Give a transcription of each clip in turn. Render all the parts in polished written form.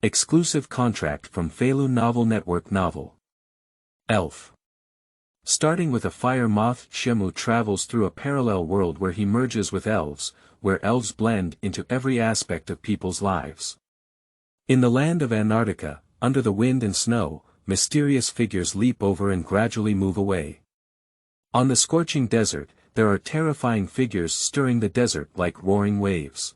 Exclusive contract from Feilu Novel Network Novel. Elf. Starting with a Fire Moth, Xia Mu travels through a parallel world where he merges with elves, where elves blend into every aspect of people's lives. In the land of Antarctica, under the wind and snow, mysterious figures leap over and gradually move away. On the scorching desert, there are terrifying figures stirring the desert like roaring waves.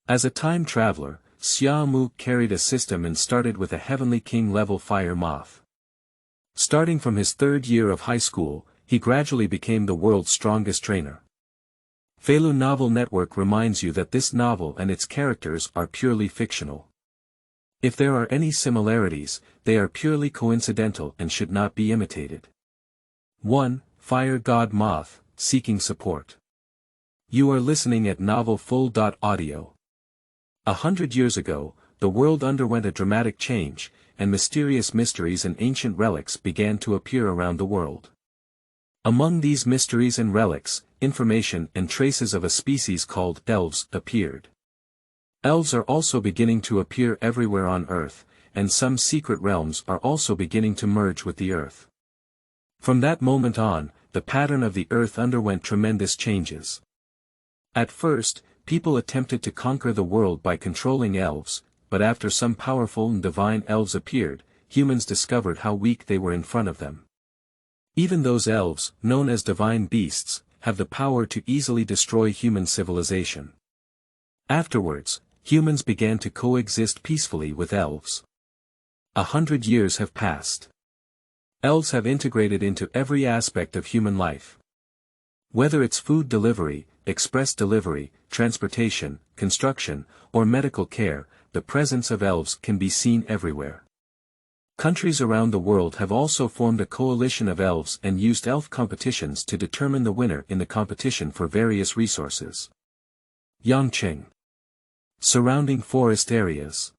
As a time traveler, Xia Mu carried a system and started with a Heavenly King-level Fire Moth. Starting from his third year of high school, he gradually became the world's strongest trainer. Feilu Novel Network reminds you that this novel and its characters are purely fictional. If there are any similarities, they are purely coincidental and should not be imitated. 1. Fire God Moth, Seeking Support. You are listening at novelfull.audio. 100 years ago, the world underwent a dramatic change, and mysterious mysteries and ancient relics began to appear around the world. Among these mysteries and relics, information and traces of a species called elves appeared. Elves are also beginning to appear everywhere on Earth, and some secret realms are also beginning to merge with the Earth. From that moment on, the pattern of the Earth underwent tremendous changes. At first, people attempted to conquer the world by controlling elves, but after some powerful and divine elves appeared, humans discovered how weak they were in front of them. Even those elves, known as divine beasts, have the power to easily destroy human civilization. Afterwards, humans began to coexist peacefully with elves. 100 years have passed. Elves have integrated into every aspect of human life. Whether it's food delivery, express delivery, transportation, construction, or medical care, the presence of elves can be seen everywhere. Countries around the world have also formed a coalition of elves and used elf competitions to determine the winner in the competition for various resources. Yangqing. Surrounding forest areas.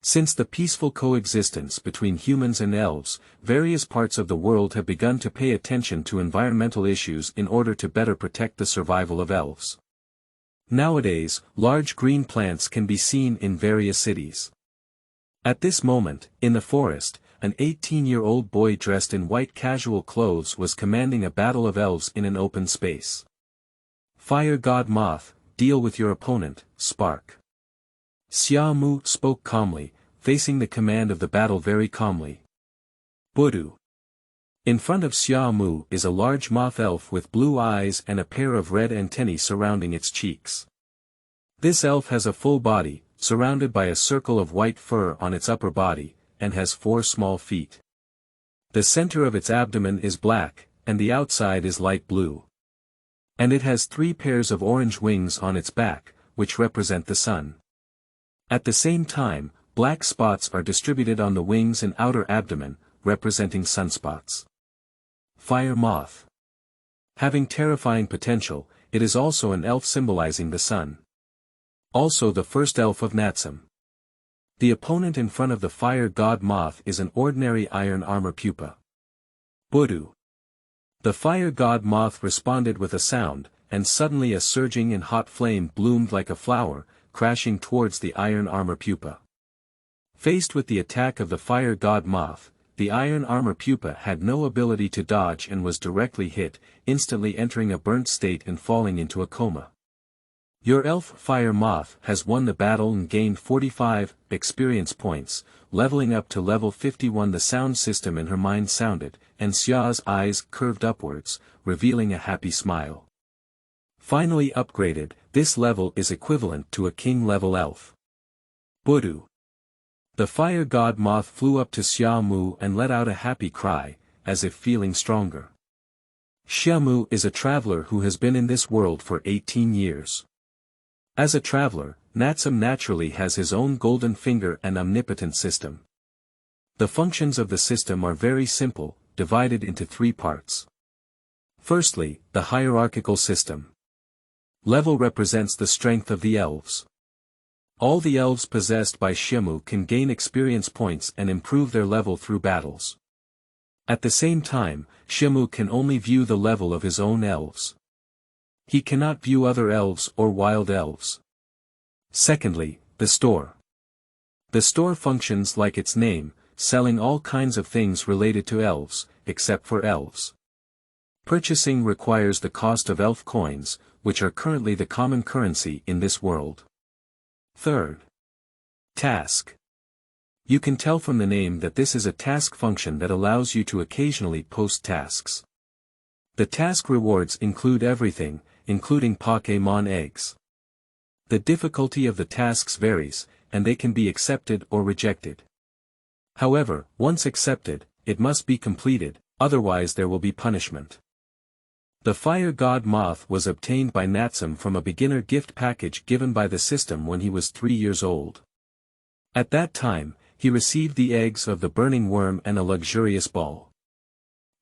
Since the peaceful coexistence between humans and elves, various parts of the world have begun to pay attention to environmental issues in order to better protect the survival of elves. Nowadays, large green plants can be seen in various cities. At this moment, in the forest, an 18-year-old boy dressed in white casual clothes was commanding a battle of elves in an open space. Fire God Moth, deal with your opponent, Spark. Xia Mu spoke calmly, facing the command of the battle very calmly. Budu. In front of Xia Mu is a large moth elf with blue eyes and a pair of red antennae surrounding its cheeks. This elf has a full body, surrounded by a circle of white fur on its upper body, and has 4 small feet. The center of its abdomen is black, and the outside is light blue. And it has 3 pairs of orange wings on its back, which represent the sun. At the same time, black spots are distributed on the wings and outer abdomen, representing sunspots. Fire Moth. Having terrifying potential, it is also an elf symbolizing the sun. Also the first elf of Natsum. The opponent in front of the Fire God Moth is an ordinary iron armor pupa. Budu. The Fire God Moth responded with a sound, and suddenly a surging and hot flame bloomed like a flower, crashing towards the iron armor pupa. Faced with the attack of the Fire God Moth, the iron armor pupa had no ability to dodge and was directly hit, instantly entering a burnt state and falling into a coma. Your elf Fire Moth has won the battle and gained 45 experience points, leveling up to level 51. The sound system in her mind sounded, and Xia's eyes curved upwards, revealing a happy smile. Finally upgraded, this level is equivalent to a king-level elf. Budu. The Fire God Moth flew up to Xia Mu and let out a happy cry, as if feeling stronger. Xia Mu is a traveler who has been in this world for 18 years. As a traveler, Natsum naturally has his own golden finger and omnipotent system. The functions of the system are very simple, divided into 3 parts. Firstly, the hierarchical system. Level represents the strength of the elves. All the elves possessed by Xiamu can gain experience points and improve their level through battles. At the same time, Xiamu can only view the level of his own elves. He cannot view other elves or wild elves. Secondly, the store. The store functions like its name, selling all kinds of things related to elves, except for elves. Purchasing requires the cost of elf coins, which are currently the common currency in this world. Third. Task. You can tell from the name that this is a task function that allows you to occasionally post tasks. The task rewards include everything, including Pokémon eggs. The difficulty of the tasks varies, and they can be accepted or rejected. However, once accepted, it must be completed, otherwise there will be punishment. The Fire God Moth was obtained by Natsum from a beginner gift package given by the system when he was 3 years old. At that time, he received the eggs of the burning worm and a luxurious ball.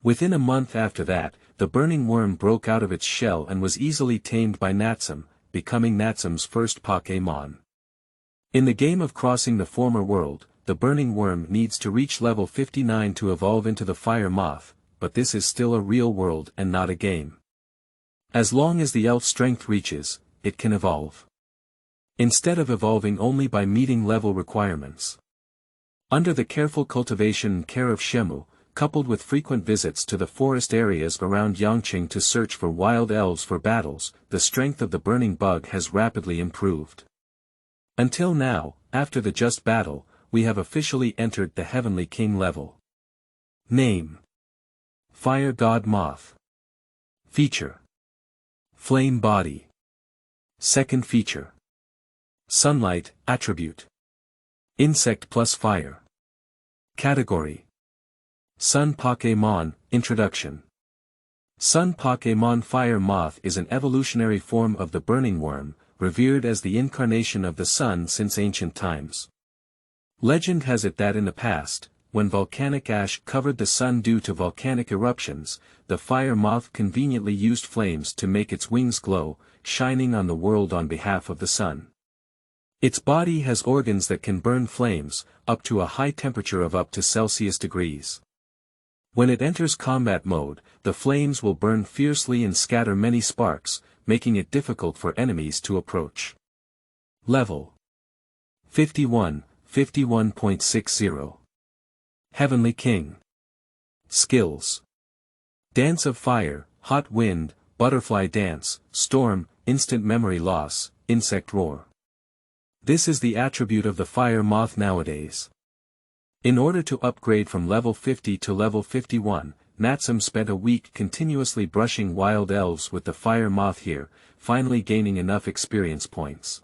Within a month after that, the burning worm broke out of its shell and was easily tamed by Natsum, becoming Natsum's first Pokémon. In the game of crossing the former world, the burning worm needs to reach level 59 to evolve into the Fire Moth, but this is still a real world and not a game. As long as the elf strength reaches, it can evolve. Instead of evolving only by meeting level requirements. Under the careful cultivation and care of Xiamu, coupled with frequent visits to the forest areas around Yangqing to search for wild elves for battles, the strength of the burning bug has rapidly improved. Until now, after the just battle, we have officially entered the Heavenly King level. Name: Fire God Moth. Feature: Flame Body. Second feature: Sunlight Attribute. Insect plus Fire. Category: Sun Pokémon. Introduction. Sun Pokémon Fire Moth is an evolutionary form of the burning worm, revered as the incarnation of the sun since ancient times. Legend has it that in the past, when volcanic ash covered the sun due to volcanic eruptions, the fire moth conveniently used flames to make its wings glow, shining on the world on behalf of the sun. Its body has organs that can burn flames, up to a high temperature of up to Celsius degrees. When it enters combat mode, the flames will burn fiercely and scatter many sparks, making it difficult for enemies to approach. Level: 51, 51.60. Heavenly King. Skills: Dance of Fire, Hot Wind, Butterfly Dance, Storm, Instant Memory Loss, Insect Roar. This is the attribute of the fire moth nowadays. In order to upgrade from level 50 to level 51, Natsum spent a week continuously brushing wild elves with the fire moth here, finally gaining enough experience points.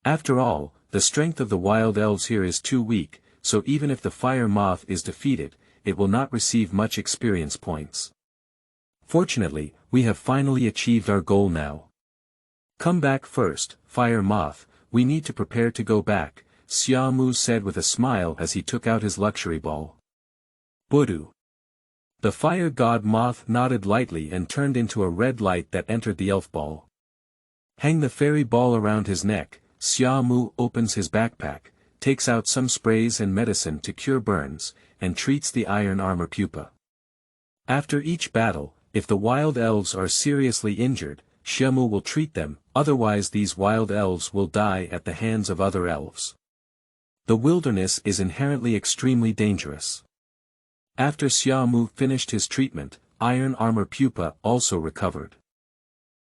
After all, the strength of the wild elves here is too weak, so even if the fire moth is defeated, it will not receive much experience points. Fortunately, we have finally achieved our goal now. Come back first, Fire Moth, we need to prepare to go back, Xia Mu said with a smile as he took out his luxury ball. Budu. The fire god moth nodded lightly and turned into a red light that entered the elf ball. Hang the fairy ball around his neck. Xia Mu opens his backpack, takes out some sprays and medicine to cure burns, and treats the iron armor pupa. After each battle, if the wild elves are seriously injured, Xiamu will treat them, otherwise these wild elves will die at the hands of other elves. The wilderness is inherently extremely dangerous. After Xiamu finished his treatment, iron armor pupa also recovered.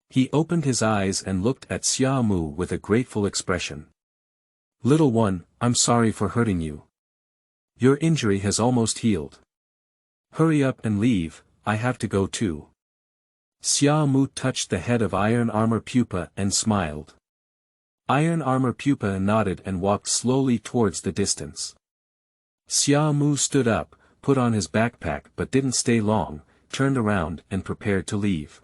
He opened his eyes and looked at Xiamu with a grateful expression. Little one, I'm sorry for hurting you. Your injury has almost healed. Hurry up and leave, I have to go too. Xiamu touched the head of iron armor pupa and smiled. Iron armor pupa nodded and walked slowly towards the distance. Xiamu stood up, put on his backpack but didn't stay long, turned around and prepared to leave.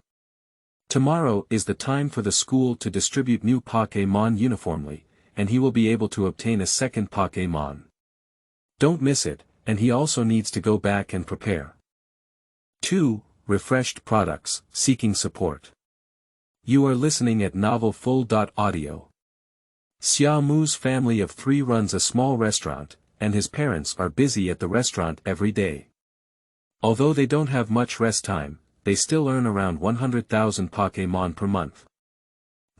Tomorrow is the time for the school to distribute new Pokémon uniformly, and he will be able to obtain a second Pokémon. Don't miss it, and he also needs to go back and prepare. 2. Refreshed products, seeking support. You are listening at novelfull.audio. Xiamu's family of 3 runs a small restaurant, and his parents are busy at the restaurant every day. Although they don't have much rest time, they still earn around 100,000 Pokémon per month.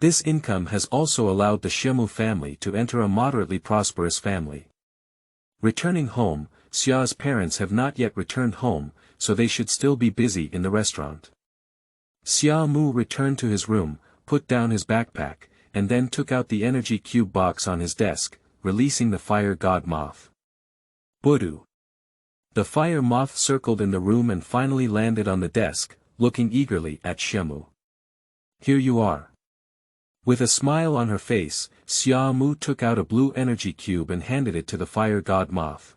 This income has also allowed the Xiamu family to enter a moderately prosperous family. Returning home, Xia's parents have not yet returned home, so they should still be busy in the restaurant. Xia Mu returned to his room, put down his backpack, and then took out the energy cube box on his desk, releasing the fire god moth. Budu. The fire moth circled in the room and finally landed on the desk, looking eagerly at Xiamu. Here you are. With a smile on her face, Xia Mu took out a blue energy cube and handed it to the fire god moth.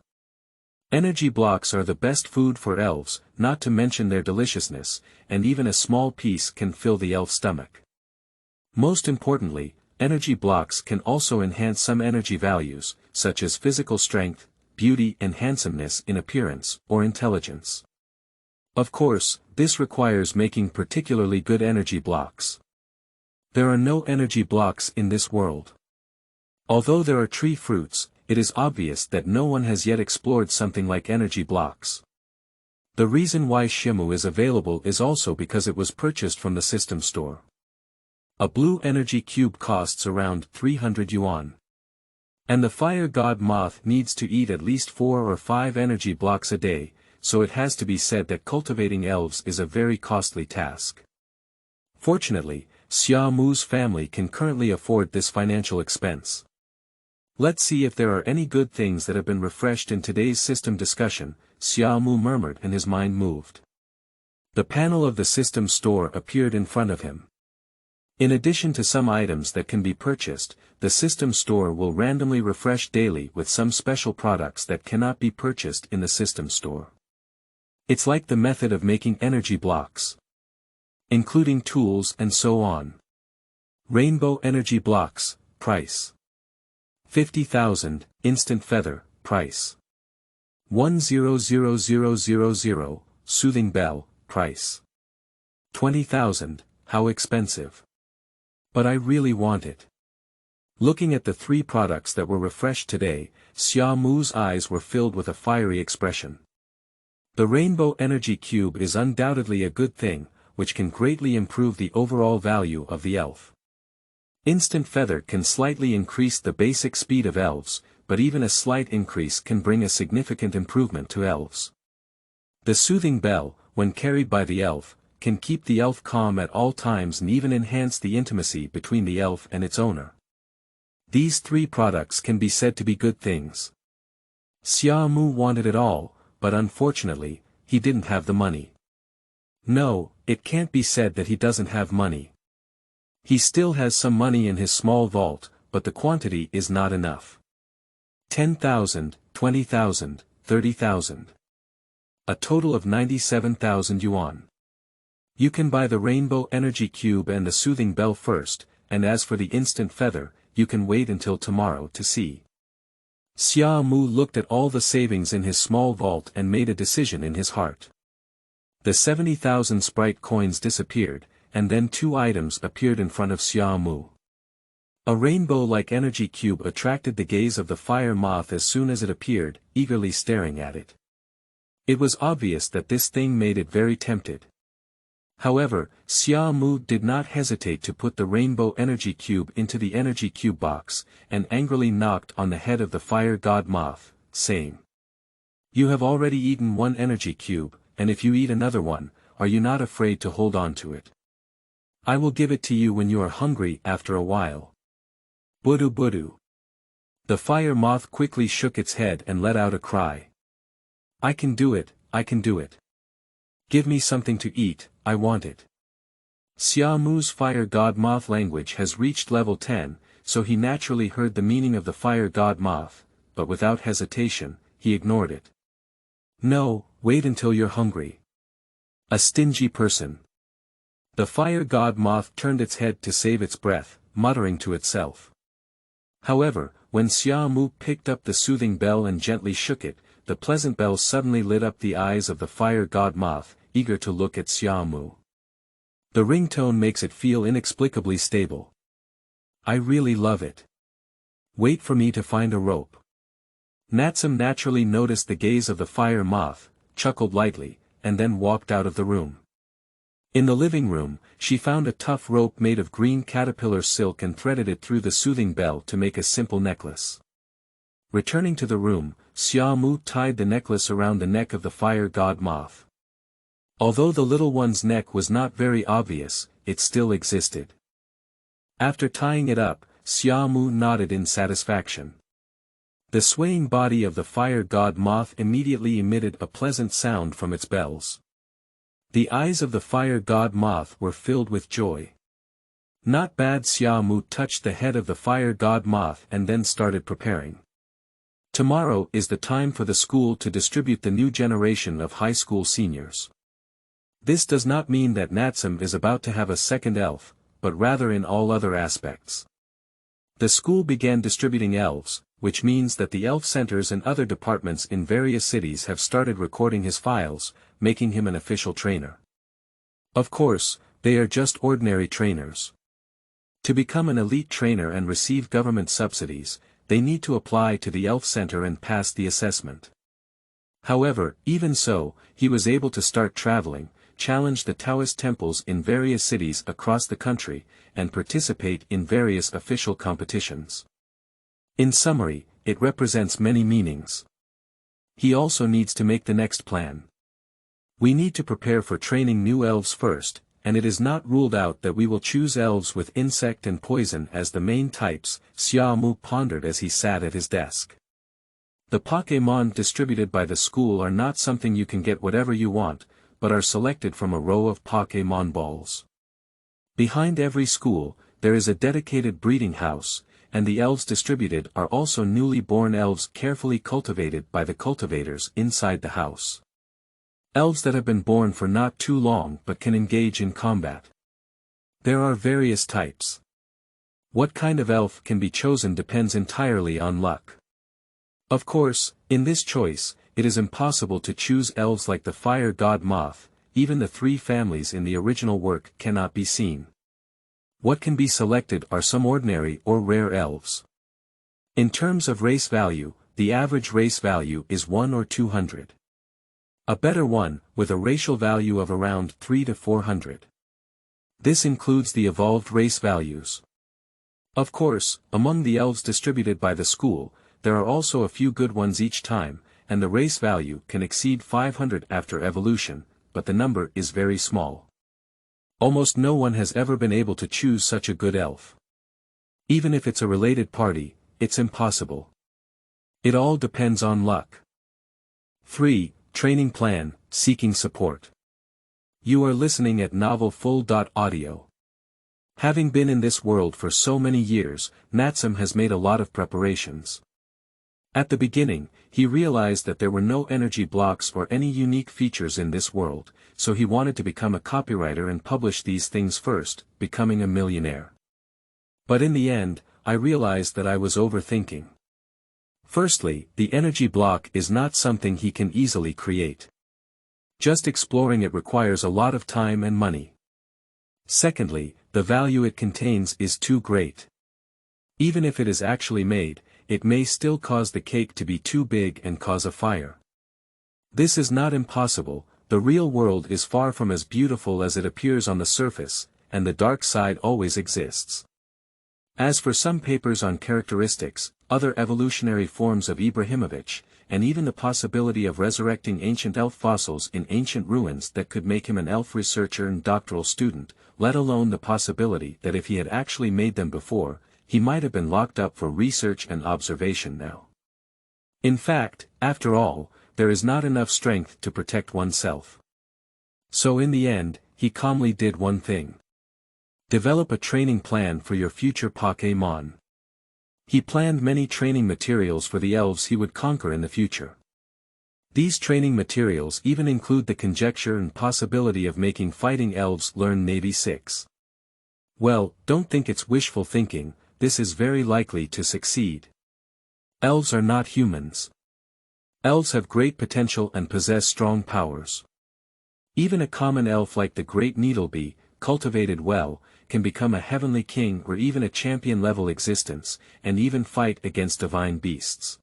Energy blocks are the best food for elves, not to mention their deliciousness, and even a small piece can fill the elf stomach. Most importantly, energy blocks can also enhance some energy values, such as physical strength, beauty and handsomeness in appearance, or intelligence. Of course, this requires making particularly good energy blocks. There are no energy blocks in this world. Although there are tree fruits, it is obvious that no one has yet explored something like energy blocks. The reason why Xiamu is available is also because it was purchased from the system store. A blue energy cube costs around 300 yuan. And the fire god moth needs to eat at least 4 or 5 energy blocks a day, so it has to be said that cultivating elves is a very costly task. Fortunately, Xia Mu's family can currently afford this financial expense. Let's see if there are any good things that have been refreshed in today's system discussion, Xia Mu murmured and his mind moved. The panel of the system store appeared in front of him. In addition to some items that can be purchased, the system store will randomly refresh daily with some special products that cannot be purchased in the system store. It's like the method of making energy blocks, including tools and so on. Rainbow energy blocks, price 50,000, instant feather, price 100,000, soothing bell, price 20,000, how expensive. But I really want it. Looking at the 3 products that were refreshed today, Xia Mu's eyes were filled with a fiery expression. The rainbow energy cube is undoubtedly a good thing, which can greatly improve the overall value of the elf. Instant feather can slightly increase the basic speed of elves, but even a slight increase can bring a significant improvement to elves. The soothing bell, when carried by the elf, can keep the elf calm at all times and even enhance the intimacy between the elf and its owner. These 3 products can be said to be good things. Xia Mu wanted it all, but unfortunately, he didn't have the money. No, it can't be said that he doesn't have money. He still has some money in his small vault, but the quantity is not enough. 10,000, 20,000, 30,000. A total of 97,000 yuan. You can buy the rainbow energy cube and the soothing bell first, and as for the instant feather, you can wait until tomorrow to see. Xia Mu looked at all the savings in his small vault and made a decision in his heart. The 70,000 sprite coins disappeared, and then 2 items appeared in front of Xia Mu. A rainbow-like energy cube attracted the gaze of the fire moth as soon as it appeared, eagerly staring at it. It was obvious that this thing made it very tempted. However, Xia Mu did not hesitate to put the rainbow energy cube into the energy cube box, and angrily knocked on the head of the fire god moth, saying, "You have already eaten 1 energy cube, and if you eat another one, are you not afraid to hold on to it? I will give it to you when you are hungry after a while." Budu budu. The fire moth quickly shook its head and let out a cry. "I can do it, I can do it. Give me something to eat, I want it." Xia Mu's fire god moth language has reached level 10, so he naturally heard the meaning of the fire god moth, but without hesitation, he ignored it. "No, wait until you're hungry. A stingy person." The fire god moth turned its head to save its breath, muttering to itself. However, when Xia Mu picked up the soothing bell and gently shook it, the pleasant bell suddenly lit up the eyes of the fire god moth, eager to look at Xia Mu. The ringtone makes it feel inexplicably stable. "I really love it. Wait for me to find a rope." Natsum naturally noticed the gaze of the fire moth, chuckled lightly, and then walked out of the room. In the living room, she found a tough rope made of green caterpillar silk and threaded it through the soothing bell to make a simple necklace. Returning to the room, Xia Mu tied the necklace around the neck of the fire god moth. Although the little one's neck was not very obvious, it still existed. After tying it up, Xia Mu nodded in satisfaction. The swaying body of the fire god moth immediately emitted a pleasant sound from its bells. The eyes of the fire god moth were filled with joy. Not bad. Xia Mu touched the head of the fire god moth and then started preparing. Tomorrow is the time for the school to distribute the new generation of high school seniors. This does not mean that Natsum is about to have a second elf, but rather in all other aspects. The school began distributing elves, which means that the elf centers and other departments in various cities have started recording his files, making him an official trainer. Of course, they are just ordinary trainers. To become an elite trainer and receive government subsidies, they need to apply to the elf center and pass the assessment. However, even so, he was able to start traveling, challenge the Taoist temples in various cities across the country, and participate in various official competitions. In summary, it represents many meanings. He also needs to make the next plan. We need to prepare for training new elves first, and it is not ruled out that we will choose elves with insect and poison as the main types, Xia Mu pondered as he sat at his desk. The Pokémon distributed by the school are not something you can get whatever you want, but are selected from a row of Pokémon balls. Behind every school, there is a dedicated breeding house, and the elves distributed are also newly born elves carefully cultivated by the cultivators inside the house. Elves that have been born for not too long but can engage in combat. There are various types. What kind of elf can be chosen depends entirely on luck. Of course, in this choice, it is impossible to choose elves like the fire god moth, even the 3 families in the original work cannot be seen. What can be selected are some ordinary or rare elves. In terms of race value, the average race value is 1 or 200. A better one, with a racial value of around 3 to 400. This includes the evolved race values. Of course, among the elves distributed by the school, there are also a few good ones each time, and the race value can exceed 500 after evolution, but the number is very small. Almost no one has ever been able to choose such a good elf. Even if it's a related party, it's impossible. It all depends on luck. 3. Training Plan, Seeking Support. You are listening at novelfull.audio. Having been in this world for so many years, Natsum has made a lot of preparations. At the beginning, he realized that there were no energy blocks or any unique features in this world, so he wanted to become a copywriter and publish these things first, becoming a millionaire. But in the end, I realized that I was overthinking. Firstly, the energy block is not something he can easily create. Just exploring it requires a lot of time and money. Secondly, the value it contains is too great. Even if it is actually made, it may still cause the cake to be too big and cause a fire. This is not impossible. The real world is far from as beautiful as it appears on the surface, and the dark side always exists. As for some papers on characteristics, other evolutionary forms of Ibrahimovic, and even the possibility of resurrecting ancient elf fossils in ancient ruins that could make him an elf researcher and doctoral student, let alone the possibility that if he had actually made them before, he might have been locked up for research and observation now. In fact, after all, there is not enough strength to protect oneself. So in the end, he calmly did one thing. Develop a training plan for your future Pokémon. He planned many training materials for the elves he would conquer in the future. These training materials even include the conjecture and possibility of making fighting elves learn Navy 6. Well, don't think it's wishful thinking, this is very likely to succeed. Elves are not humans. Elves have great potential and possess strong powers. Even a common elf like the Great Needlebee, cultivated well, can become a heavenly king or even a champion-level existence, and even fight against divine beasts.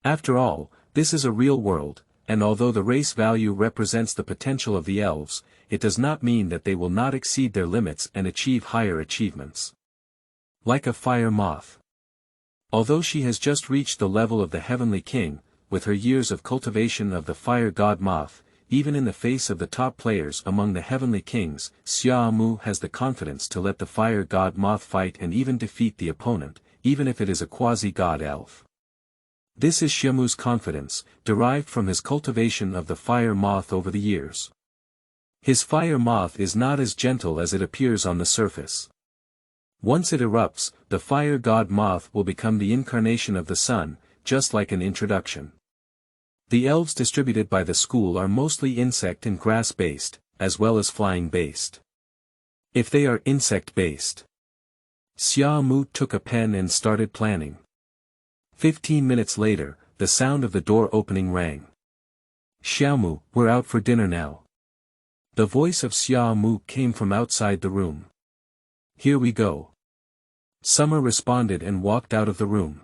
After all, this is a real world, and although the race value represents the potential of the elves, it does not mean that they will not exceed their limits and achieve higher achievements. Like a fire moth. Although she has just reached the level of the heavenly king, with her years of cultivation of the fire god moth, even in the face of the top players among the heavenly kings, Xia Mu has the confidence to let the fire god moth fight and even defeat the opponent, even if it is a quasi-god elf. This is Xiamu's confidence, derived from his cultivation of the fire moth over the years. His fire moth is not as gentle as it appears on the surface. Once it erupts, the fire god moth will become the incarnation of the sun, just like an introduction. The elves distributed by the school are mostly insect and grass-based, as well as flying-based. If they are insect-based, Xia Mu took a pen and started planning. 15 minutes later, the sound of the door opening rang. "Xiamu, we're out for dinner now." The voice of Xia Mu came from outside the room. "Here we go." Summer responded and walked out of the room.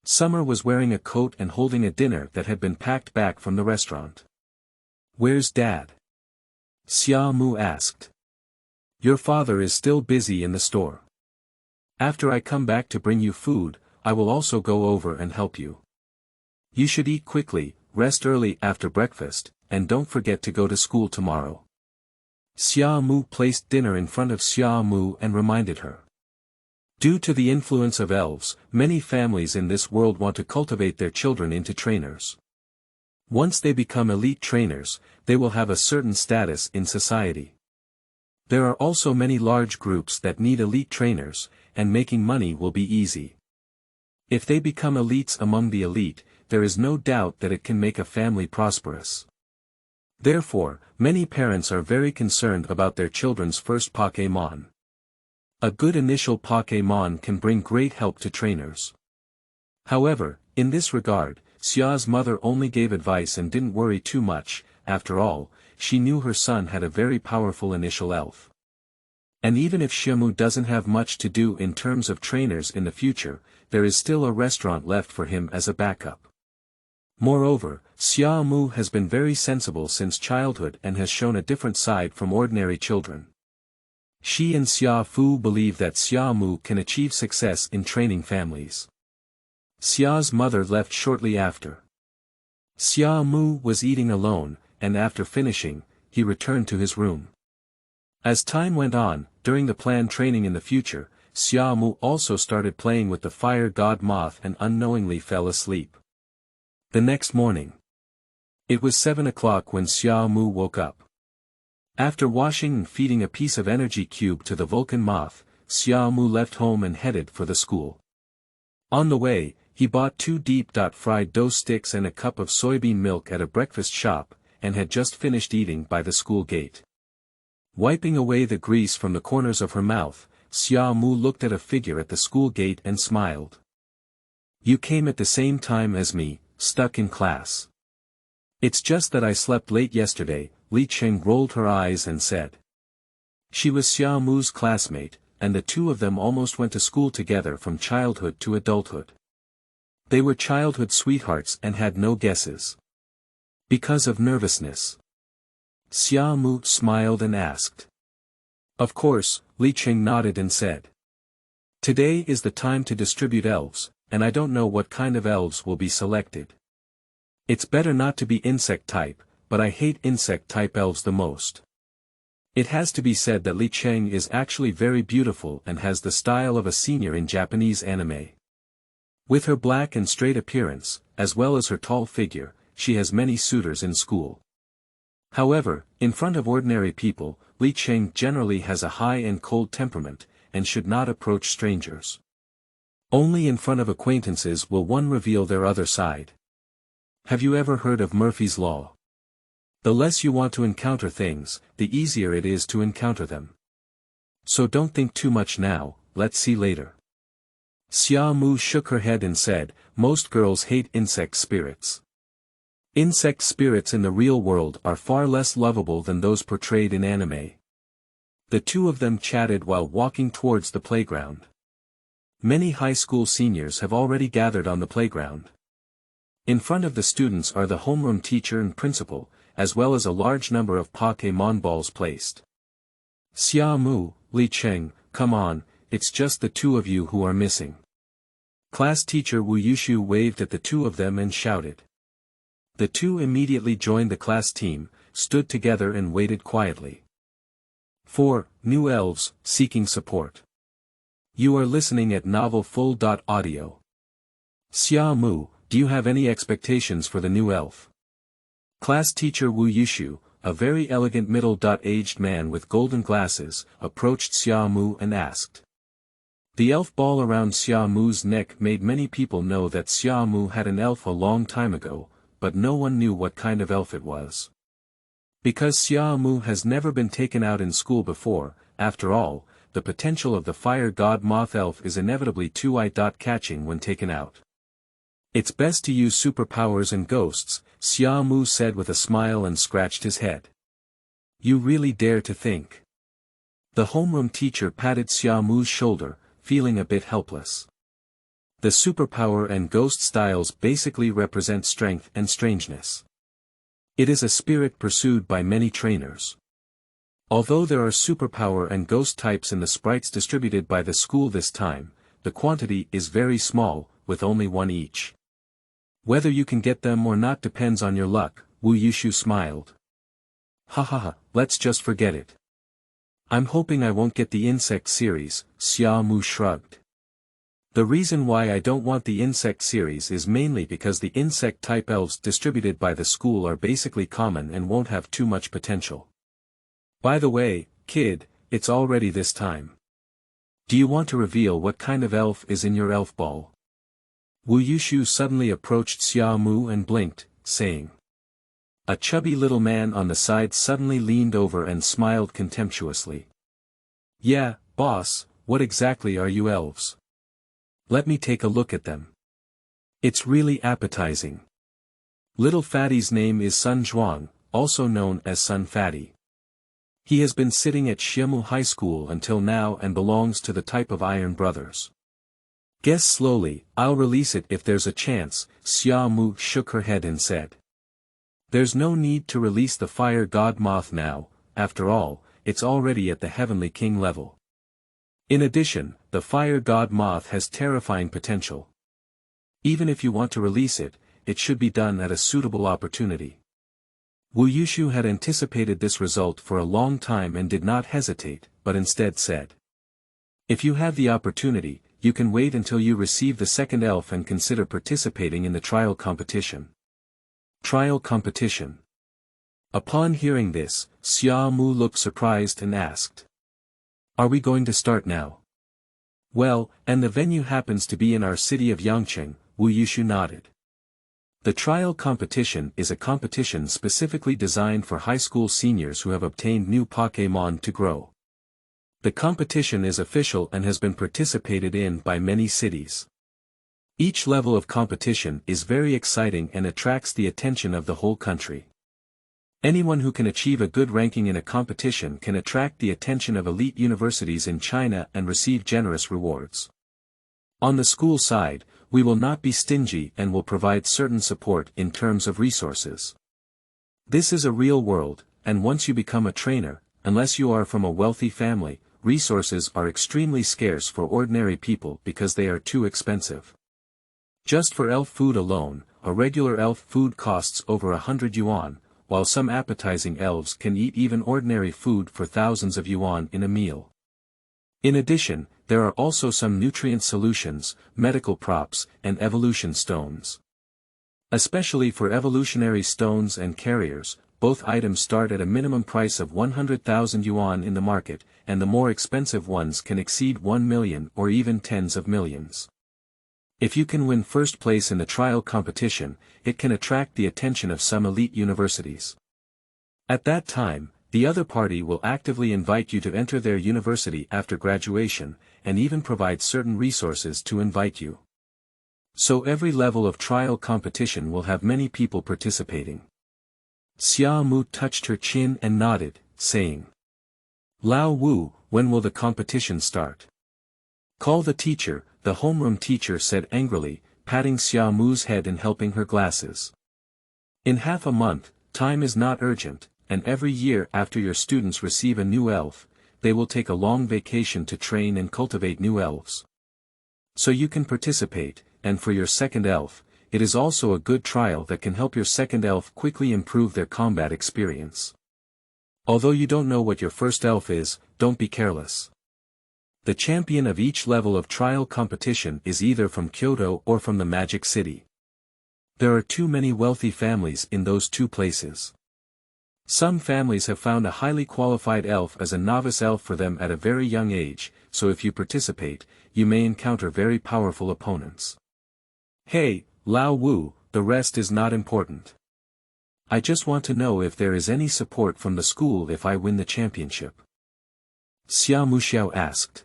Summer was wearing a coat and holding a dinner that had been packed back from the restaurant. "Where's Dad?" Xia Mu asked. "Your father is still busy in the store. After I come back to bring you food, I will also go over and help you. You should eat quickly, rest early after breakfast, and don't forget to go to school tomorrow." Xia Mu placed dinner in front of Xia Mu and reminded her. Due to the influence of elves, many families in this world want to cultivate their children into trainers. Once they become elite trainers, they will have a certain status in society. There are also many large groups that need elite trainers, and making money will be easy. If they become elites among the elite, there is no doubt that it can make a family prosperous. Therefore, many parents are very concerned about their children's first Pokémon. A good initial Pokémon can bring great help to trainers. However, in this regard, Xia's mother only gave advice and didn't worry too much. After all, she knew her son had a very powerful initial elf. And even if Xiamu doesn't have much to do in terms of trainers in the future, there is still a restaurant left for him as a backup. Moreover, Xia Mu has been very sensible since childhood and has shown a different side from ordinary children. She and Xia Fu believe that Xia Mu can achieve success in training families. Xia's mother left shortly after. Xia Mu was eating alone, and after finishing, he returned to his room. As time went on, during the planned training in the future, Xia Mu also started playing with the fire god moth and unknowingly fell asleep. The next morning. It was 7 o'clock when Xia Mu woke up. After washing and feeding a piece of energy cube to the Vulcan moth, Xia Mu left home and headed for the school. On the way, he bought 2 deep-fried dough sticks and a cup of soybean milk at a breakfast shop, and had just finished eating by the school gate. Wiping away the grease from the corners of her mouth, Xia Mu looked at a figure at the school gate and smiled. "You came at the same time as me, stuck in class. It's just that I slept late yesterday," Li Cheng rolled her eyes and said. She was Xia Mu's classmate, and the two of them almost went to school together from childhood to adulthood. They were childhood sweethearts and had no guesses. Because of nervousness. Xia Mu smiled and asked. "Of course," Li Cheng nodded and said. "Today is the time to distribute elves, and I don't know what kind of elves will be selected. It's better not to be insect type, but I hate insect type elves the most." It has to be said that Li Cheng is actually very beautiful and has the style of a senior in Japanese anime. With her black and straight appearance, as well as her tall figure, she has many suitors in school. However, in front of ordinary people, Li Cheng generally has a high and cold temperament, and should not approach strangers. Only in front of acquaintances will one reveal their other side. Have you ever heard of Murphy's Law? The less you want to encounter things, the easier it is to encounter them. So don't think too much now, let's see later. Xia Mu shook her head and said, "Most girls hate insect spirits. Insect spirits in the real world are far less lovable than those portrayed in anime." The two of them chatted while walking towards the playground. Many high school seniors have already gathered on the playground. In front of the students are the homeroom teacher and principal, as well as a large number of Pokémon balls placed. Xia Mu, Li Cheng, come on, it's just the two of you who are missing. Class teacher Wu Yushu waved at the two of them and shouted. The two immediately joined the class team, stood together and waited quietly. 4. New Elves, seeking support. You are listening at Novel Full.audio. Xia Mu, do you have any expectations for the new elf? Class teacher Wu Yushu, a very elegant middle-aged man with golden glasses, approached Xia Mu and asked. The elf ball around Xia Mu's neck made many people know that Xia Mu had an elf a long time ago, but no one knew what kind of elf it was. Because Xia Mu has never been taken out in school before, after all, the potential of the fire god moth elf is inevitably too eye-catching when taken out. It's best to use superpowers and ghosts, Xia Mu said with a smile and scratched his head. You really dare to think. The homeroom teacher patted Xia Mu's shoulder, feeling a bit helpless. The superpower and ghost styles basically represent strength and strangeness. It is a spirit pursued by many trainers. Although there are superpower and ghost types in the sprites distributed by the school this time, the quantity is very small, with only one each. Whether you can get them or not depends on your luck, Wu Yushu smiled. Ha, let's just forget it. I'm hoping I won't get the insect series, Xia Mu shrugged. The reason why I don't want the insect series is mainly because the insect-type elves distributed by the school are basically common and won't have too much potential. By the way, kid, it's already this time. Do you want to reveal what kind of elf is in your elf ball? Wu Yushu suddenly approached Xia Mu and blinked, saying. A chubby little man on the side suddenly leaned over and smiled contemptuously. Yeah, boss, what exactly are you elves? Let me take a look at them. It's really appetizing. Little Fatty's name is Sun Zhuang, also known as Sun Fatty. He has been sitting at Xia Mu High School until now and belongs to the type of Iron Brothers. Guess slowly, I'll release it if there's a chance, Xia Mu shook her head and said. There's no need to release the fire god moth now, after all, it's already at the Heavenly King level. In addition, the fire god moth has terrifying potential. Even if you want to release it, it should be done at a suitable opportunity. Wu Yushu had anticipated this result for a long time and did not hesitate, but instead said. If you have the opportunity, you can wait until you receive the second elf and consider participating in the trial competition. Trial competition. Upon hearing this, Xia Mu looked surprised and asked. Are we going to start now? Well, and the venue happens to be in our city of Yangcheng, Wu Yushu nodded. The trial competition is a competition specifically designed for high school seniors who have obtained new Pokémon to grow. The competition is official and has been participated in by many cities. Each level of competition is very exciting and attracts the attention of the whole country. Anyone who can achieve a good ranking in a competition can attract the attention of elite universities in China and receive generous rewards. On the school side, we will not be stingy and will provide certain support in terms of resources. This is a real world, and once you become a trainer, unless you are from a wealthy family, resources are extremely scarce for ordinary people because they are too expensive. Just for elf food alone, a regular elf food costs over 100 yuan, while some appetizing elves can eat even ordinary food for thousands of yuan in a meal. In addition, there are also some nutrient solutions, medical props, and evolution stones. Especially for evolutionary stones and carriers, both items start at a minimum price of 100,000 yuan in the market, and the more expensive ones can exceed 1 million or even tens of millions. If you can win first place in the trial competition, it can attract the attention of some elite universities. At that time, the other party will actively invite you to enter their university after graduation, and even provide certain resources to invite you. So every level of trial competition will have many people participating. Xia Mu touched her chin and nodded, saying. Lao Wu, when will the competition start? Call the teacher, the homeroom teacher said angrily, patting Xia Mu's head and helping her glasses. In half a month, time is not urgent, and every year after your students receive a new elf, they will take a long vacation to train and cultivate new elves. So you can participate, and for your second elf, it is also a good trial that can help your second elf quickly improve their combat experience. Although you don't know what your first elf is, don't be careless. The champion of each level of trial competition is either from Kyoto or from the Magic City. There are too many wealthy families in those two places. Some families have found a highly qualified elf as a novice elf for them at a very young age, so if you participate, you may encounter very powerful opponents. Hey, Lao Wu, the rest is not important. I just want to know if there is any support from the school if I win the championship. Xia Mu asked.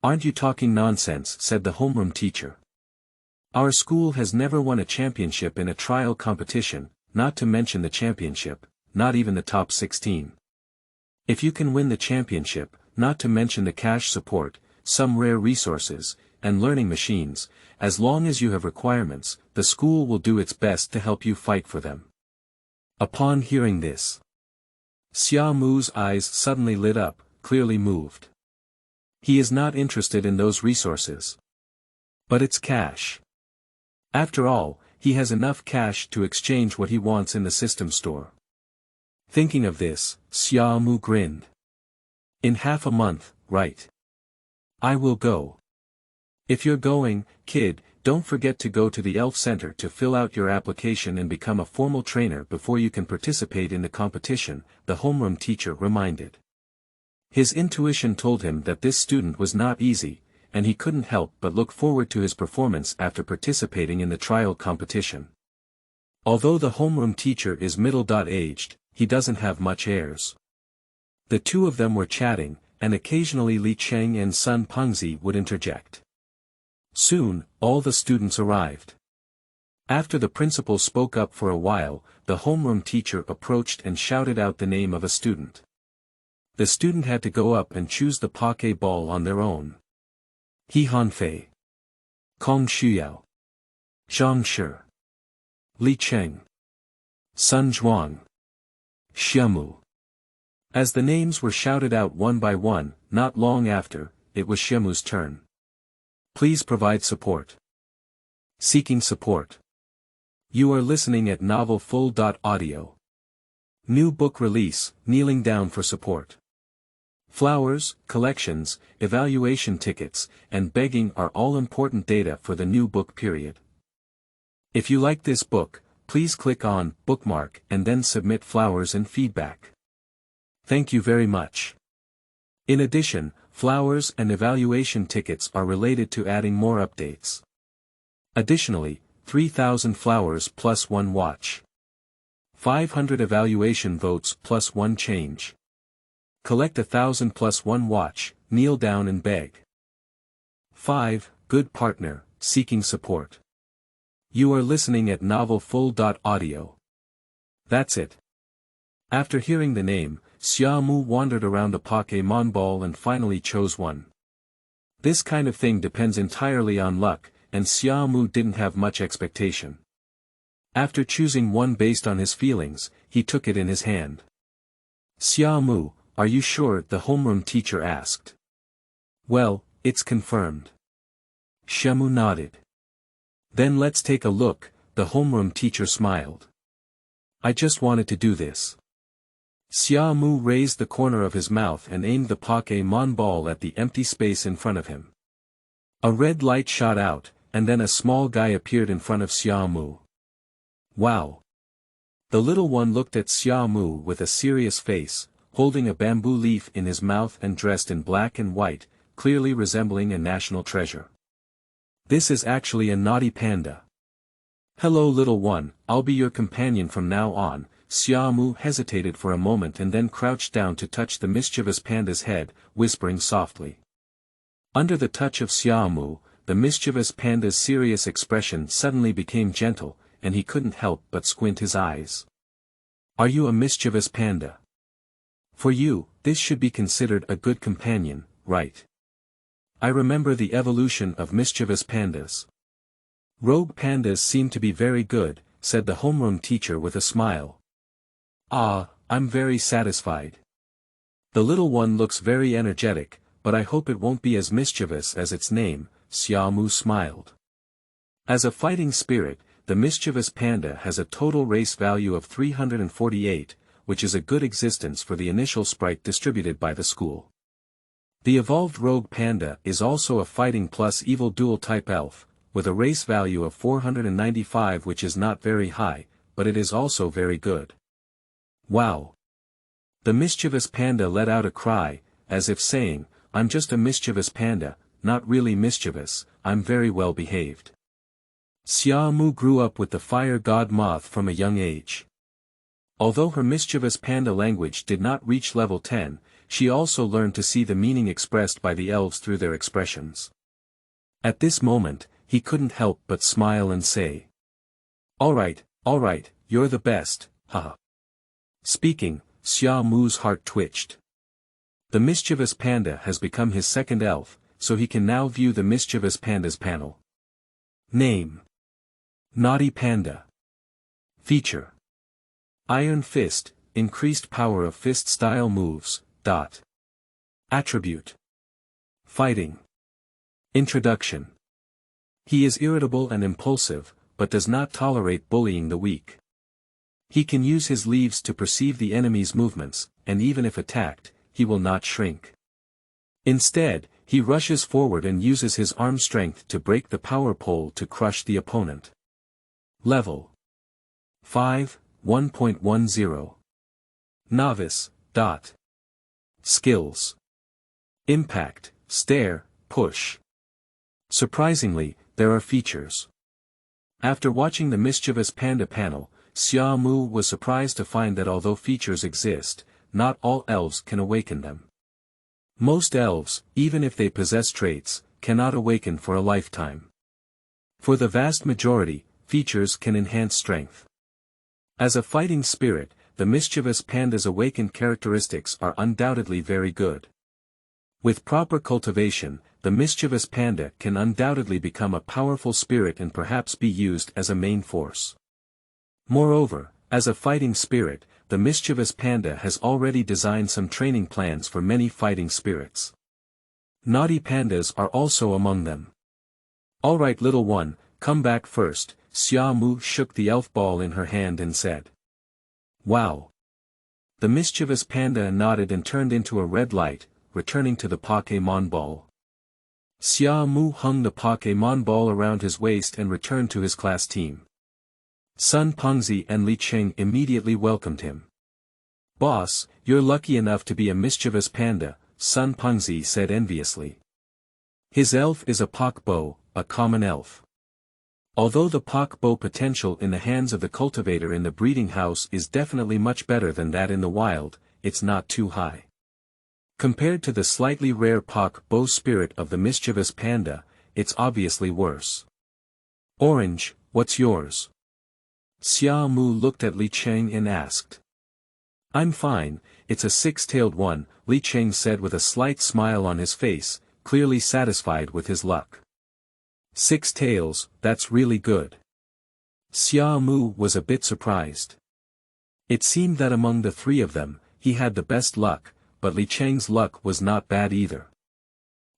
Aren't you talking nonsense, said the homeroom teacher. Our school has never won a championship in a trial competition, not to mention the championship, not even the top 16. If you can win the championship, not to mention the cash support, some rare resources, and learning machines, as long as you have requirements, the school will do its best to help you fight for them. Upon hearing this, Xia Mu's eyes suddenly lit up, clearly moved. He is not interested in those resources. But it's cash. After all, he has enough cash to exchange what he wants in the system store. Thinking of this, Xia Mu grinned. In half a month, right? I will go. If you're going, kid, don't forget to go to the Elf Center to fill out your application and become a formal trainer before you can participate in the competition, the homeroom teacher reminded. His intuition told him that this student was not easy, and he couldn't help but look forward to his performance after participating in the trial competition. Although the homeroom teacher is middle-aged, he doesn't have much heirs. The two of them were chatting, and occasionally Li Cheng and Sun Pengzi would interject. Soon, all the students arrived. After the principal spoke up for a while, the homeroom teacher approached and shouted out the name of a student. The student had to go up and choose the Poké ball on their own. He Hanfei, Kong Shuyao, Zhang Shi, Li Cheng, Sun Zhuang, Xiamu. As the names were shouted out one by one, not long after, it was Xiamu's turn. Please provide support. Seeking support. You are listening at novelfull.audio. New book release, kneeling down for support. Flowers, collections, evaluation tickets, and begging are all important data for the new book period. If you like this book, please click on bookmark and then submit flowers and feedback. Thank you very much. In addition, flowers and evaluation tickets are related to adding more updates. Additionally, 3,000 flowers plus 1 watch. 500 evaluation votes plus 1 change. Collect 1,000 plus 1 watch, kneel down and beg. 5. Good partner, seeking support. You are listening at novelfull.audio. That's it. After hearing the name, Xia Mu wandered around the Pokémon ball and finally chose one. This kind of thing depends entirely on luck, and Xia Mu didn't have much expectation. After choosing one based on his feelings, he took it in his hand. Xia Mu, are you sure? The homeroom teacher asked. Well, it's confirmed. Xiamu nodded. Then let's take a look, the homeroom teacher smiled. I just wanted to do this. Xia Mu raised the corner of his mouth and aimed the Pokémon ball at the empty space in front of him. A red light shot out, and then a small guy appeared in front of Xia Mu. Wow! The little one looked at Xia Mu with a serious face, holding a bamboo leaf in his mouth and dressed in black and white, clearly resembling a national treasure. This is actually a naughty panda. Hello little one, I'll be your companion from now on. Xia Mu hesitated for a moment and then crouched down to touch the mischievous panda's head, whispering softly. Under the touch of Xia Mu, the mischievous panda's serious expression suddenly became gentle, and he couldn't help but squint his eyes. Are you a mischievous panda? For you, this should be considered a good companion, right? I remember the evolution of mischievous pandas. Rogue pandas seem to be very good, said the homeroom teacher with a smile. Ah, I'm very satisfied. The little one looks very energetic, but I hope it won't be as mischievous as its name, Xia Mu smiled. As a fighting spirit, the mischievous panda has a total race value of 348, which is a good existence for the initial sprite distributed by the school. The evolved rogue panda is also a fighting plus evil dual type elf, with a race value of 495, which is not very high, but it is also very good. Wow! The mischievous panda let out a cry, as if saying, I'm just a mischievous panda, not really mischievous, I'm very well behaved. Xia Mu grew up with the fire god Moth from a young age. Although her mischievous panda language did not reach level 10, she also learned to see the meaning expressed by the elves through their expressions. At this moment, he couldn't help but smile and say, alright, you're the best, haha. Speaking, Xia Mu's heart twitched. The mischievous panda has become his second elf, so he can now view the mischievous panda's panel. Name: Naughty Panda. Feature: Iron Fist, increased power of fist-style moves. Attribute: Fighting. Introduction: He is irritable and impulsive, but does not tolerate bullying the weak. He can use his leaves to perceive the enemy's movements, and even if attacked, he will not shrink. Instead, he rushes forward and uses his arm strength to break the power pole to crush the opponent. Level 5, 1.10. Novice. Skills: Impact, Stare, Push. Surprisingly, there are features. After watching the mischievous panda panel, Xia Mu was surprised to find that although features exist, not all elves can awaken them. Most elves, even if they possess traits, cannot awaken for a lifetime. For the vast majority, features can enhance strength. As a fighting spirit, the mischievous panda's awakened characteristics are undoubtedly very good. With proper cultivation, the mischievous panda can undoubtedly become a powerful spirit and perhaps be used as a main force. Moreover, as a fighting spirit, the mischievous panda has already designed some training plans for many fighting spirits. Naughty pandas are also among them. Alright little one, come back first. Xia Mu shook the elf ball in her hand and said. Wow! The mischievous panda nodded and turned into a red light, returning to the Pokémon ball. Xia Mu hung the Pokémon ball around his waist and returned to his class team. Sun Pengzi and Li Cheng immediately welcomed him. Boss, you're lucky enough to be a mischievous panda, Sun Pengzi said enviously. His elf is a Pak Bo, a common elf. Although the Pak Bo potential in the hands of the cultivator in the breeding house is definitely much better than that in the wild, it's not too high. Compared to the slightly rare Pak Bo spirit of the mischievous panda, it's obviously worse. Orange, what's yours? Xia Mu looked at Li Cheng and asked. I'm fine, it's a six-tailed one, Li Cheng said with a slight smile on his face, clearly satisfied with his luck. 6 tails, that's really good. Xia Mu was a bit surprised. It seemed that among the three of them, he had the best luck, but Li Cheng's luck was not bad either.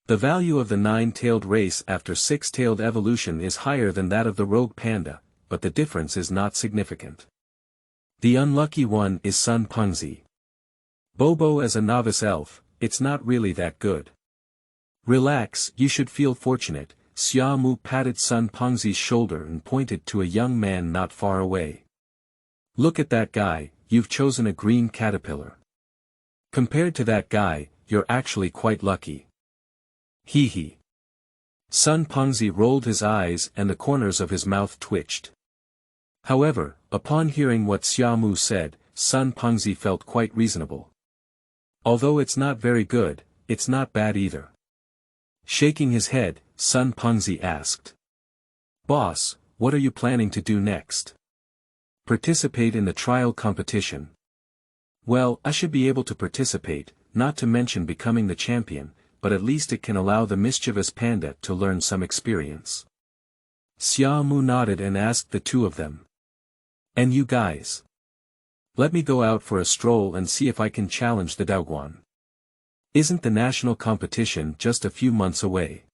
The value of the 9-tailed race after 6-tailed evolution is higher than that of the rogue panda, but the difference is not significant. The unlucky one is Sun Pengzi. Bobo as a novice elf, it's not really that good. Relax, you should feel fortunate. Xia Mu patted Sun Pengzi's shoulder and pointed to a young man not far away. Look at that guy, you've chosen a green caterpillar. Compared to that guy, you're actually quite lucky. Hee hee. Sun Pengzi rolled his eyes and the corners of his mouth twitched. However, upon hearing what Xia Mu said, Sun Pengzi felt quite reasonable. Although it's not very good, it's not bad either. Shaking his head, Sun Pengzi asked. Boss, what are you planning to do next? Participate in the trial competition. Well, I should be able to participate, not to mention becoming the champion, but at least it can allow the mischievous panda to learn some experience. Xia Mu nodded and asked the two of them. And you guys? Let me go out for a stroll and see if I can challenge the Daoguan. Isn't the national competition just a few months away?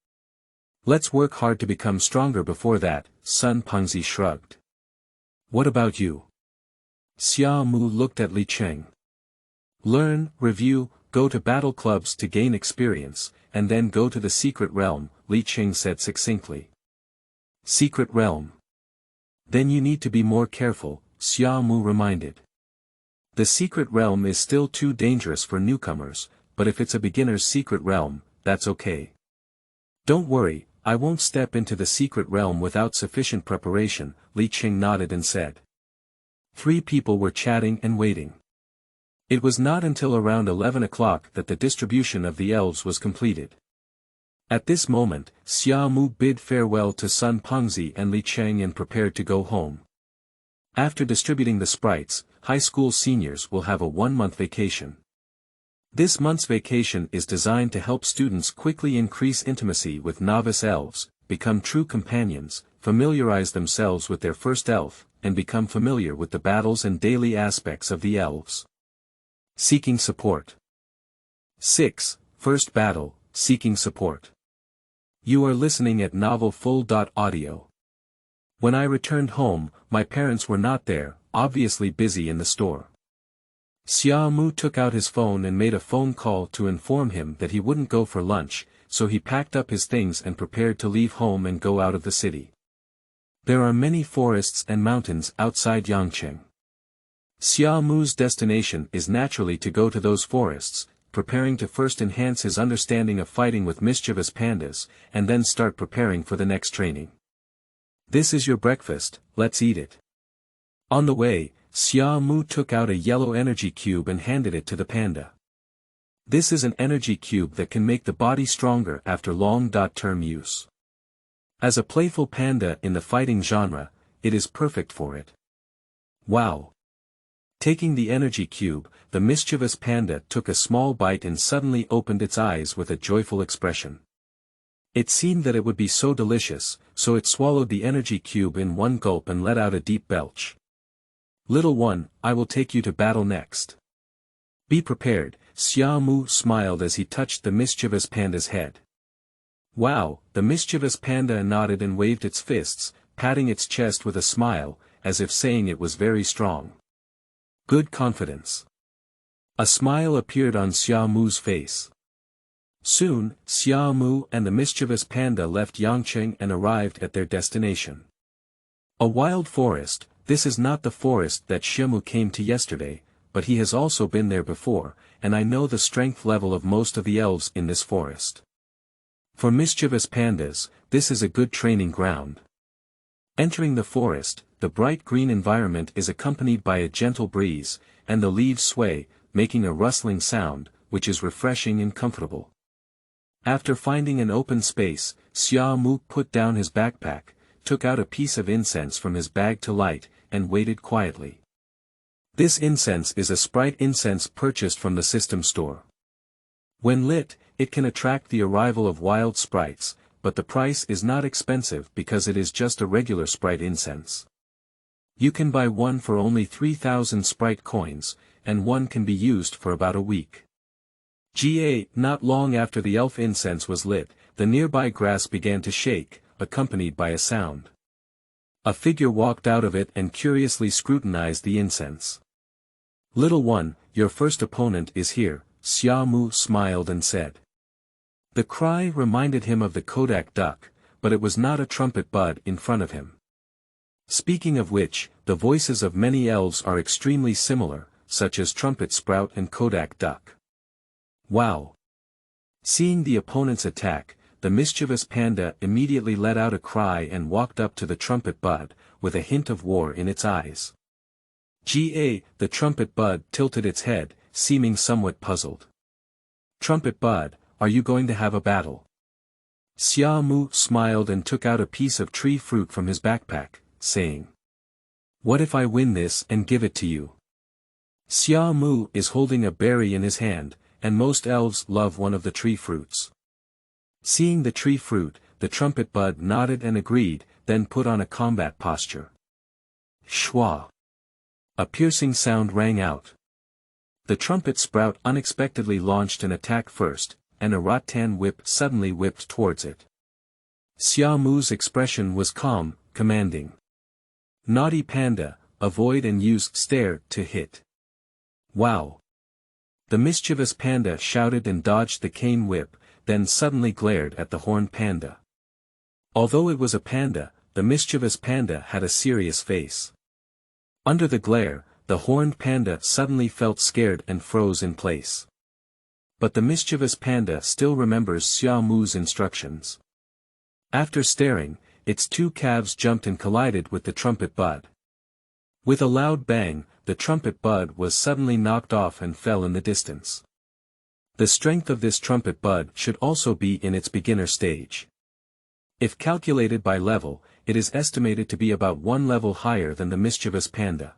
Let's work hard to become stronger before that, Sun Pengzi shrugged. What about you? Xia Mu looked at Li Cheng. Learn, review, go to battle clubs to gain experience, and then go to the secret realm, Li Cheng said succinctly. Secret realm. Then you need to be more careful, Xia Mu reminded. The secret realm is still too dangerous for newcomers, but if it's a beginner's secret realm, that's okay. Don't worry, I won't step into the secret realm without sufficient preparation, Li Cheng nodded and said. 3 people were chatting and waiting. It was not until around 11 o'clock that the distribution of the elves was completed. At this moment, Xia Mu bid farewell to Sun Pengzi and Li Cheng and prepared to go home. After distributing the sprites, high school seniors will have a 1-month vacation. This month's vacation is designed to help students quickly increase intimacy with novice elves, become true companions, familiarize themselves with their first elf, and become familiar with the battles and daily aspects of the elves. Seeking support. 6. First battle, seeking support. You are listening at novelfull.audio. When I returned home, my parents were not there, obviously busy in the store. Xia Mu took out his phone and made a phone call to inform him that he wouldn't go for lunch, so he packed up his things and prepared to leave home and go out of the city. There are many forests and mountains outside Yangcheng. Xia Mu's destination is naturally to go to those forests, preparing to first enhance his understanding of fighting with mischievous pandas, and then start preparing for the next training. This is your breakfast, let's eat it. On the way, Xia Mu took out a yellow energy cube and handed it to the panda. This is an energy cube that can make the body stronger after long-term use. As a playful panda in the fighting genre, it is perfect for it. Wow! Taking the energy cube, the mischievous panda took a small bite and suddenly opened its eyes with a joyful expression. It seemed that it would be so delicious, so it swallowed the energy cube in one gulp and let out a deep belch. Little one, I will take you to battle next. Be prepared, Xia Mu smiled as he touched the mischievous panda's head. Wow, the mischievous panda nodded and waved its fists, patting its chest with a smile, as if saying it was very strong. Good confidence. A smile appeared on Xia Mu's face. Soon, Xia Mu and the mischievous panda left Yangcheng and arrived at their destination. A wild forest. This is not the forest that Xiamu came to yesterday, but he has also been there before, and I know the strength level of most of the elves in this forest. For mischievous pandas, this is a good training ground. Entering the forest, the bright green environment is accompanied by a gentle breeze, and the leaves sway, making a rustling sound, which is refreshing and comfortable. After finding an open space, Xia Mu put down his backpack, took out a piece of incense from his bag to light, and waited quietly. This incense is a sprite incense purchased from the system store. When lit, it can attract the arrival of wild sprites, but the price is not expensive because it is just a regular sprite incense. You can buy one for only 3,000 sprite coins, and one can be used for about a week. Not long after the elf incense was lit, the nearby grass began to shake, accompanied by a sound. A figure walked out of it and curiously scrutinized the incense. Little one, your first opponent is here, Xia Mu smiled and said. The cry reminded him of the Kodak duck, but it was not a trumpet bud in front of him. Speaking of which, the voices of many elves are extremely similar, such as Trumpet Sprout and Kodak Duck. Wow! Seeing the opponent's attack, the mischievous panda immediately let out a cry and walked up to the trumpet bud, with a hint of war in its eyes. The trumpet bud tilted its head, seeming somewhat puzzled. Trumpet bud, are you going to have a battle? Xia Mu smiled and took out a piece of tree fruit from his backpack, saying. What if I win this and give it to you? Xia Mu is holding a berry in his hand, and most elves love one of the tree fruits. Seeing the tree fruit, the trumpet bud nodded and agreed, then put on a combat posture. Schwa! A piercing sound rang out. The trumpet sprout unexpectedly launched an attack first, and a rattan whip suddenly whipped towards it. Xia Mu's expression was calm, commanding. Naughty panda, avoid and use stare to hit. Wow! The mischievous panda shouted and dodged the cane whip, then suddenly glared at the horned panda. Although it was a panda, the mischievous panda had a serious face. Under the glare, the horned panda suddenly felt scared and froze in place. But the mischievous panda still remembers Xia Mu's instructions. After staring, its two calves jumped and collided with the trumpet bud. With a loud bang, the trumpet bud was suddenly knocked off and fell in the distance. The strength of this trumpet bud should also be in its beginner stage. If calculated by level, it is estimated to be about one level higher than the mischievous panda.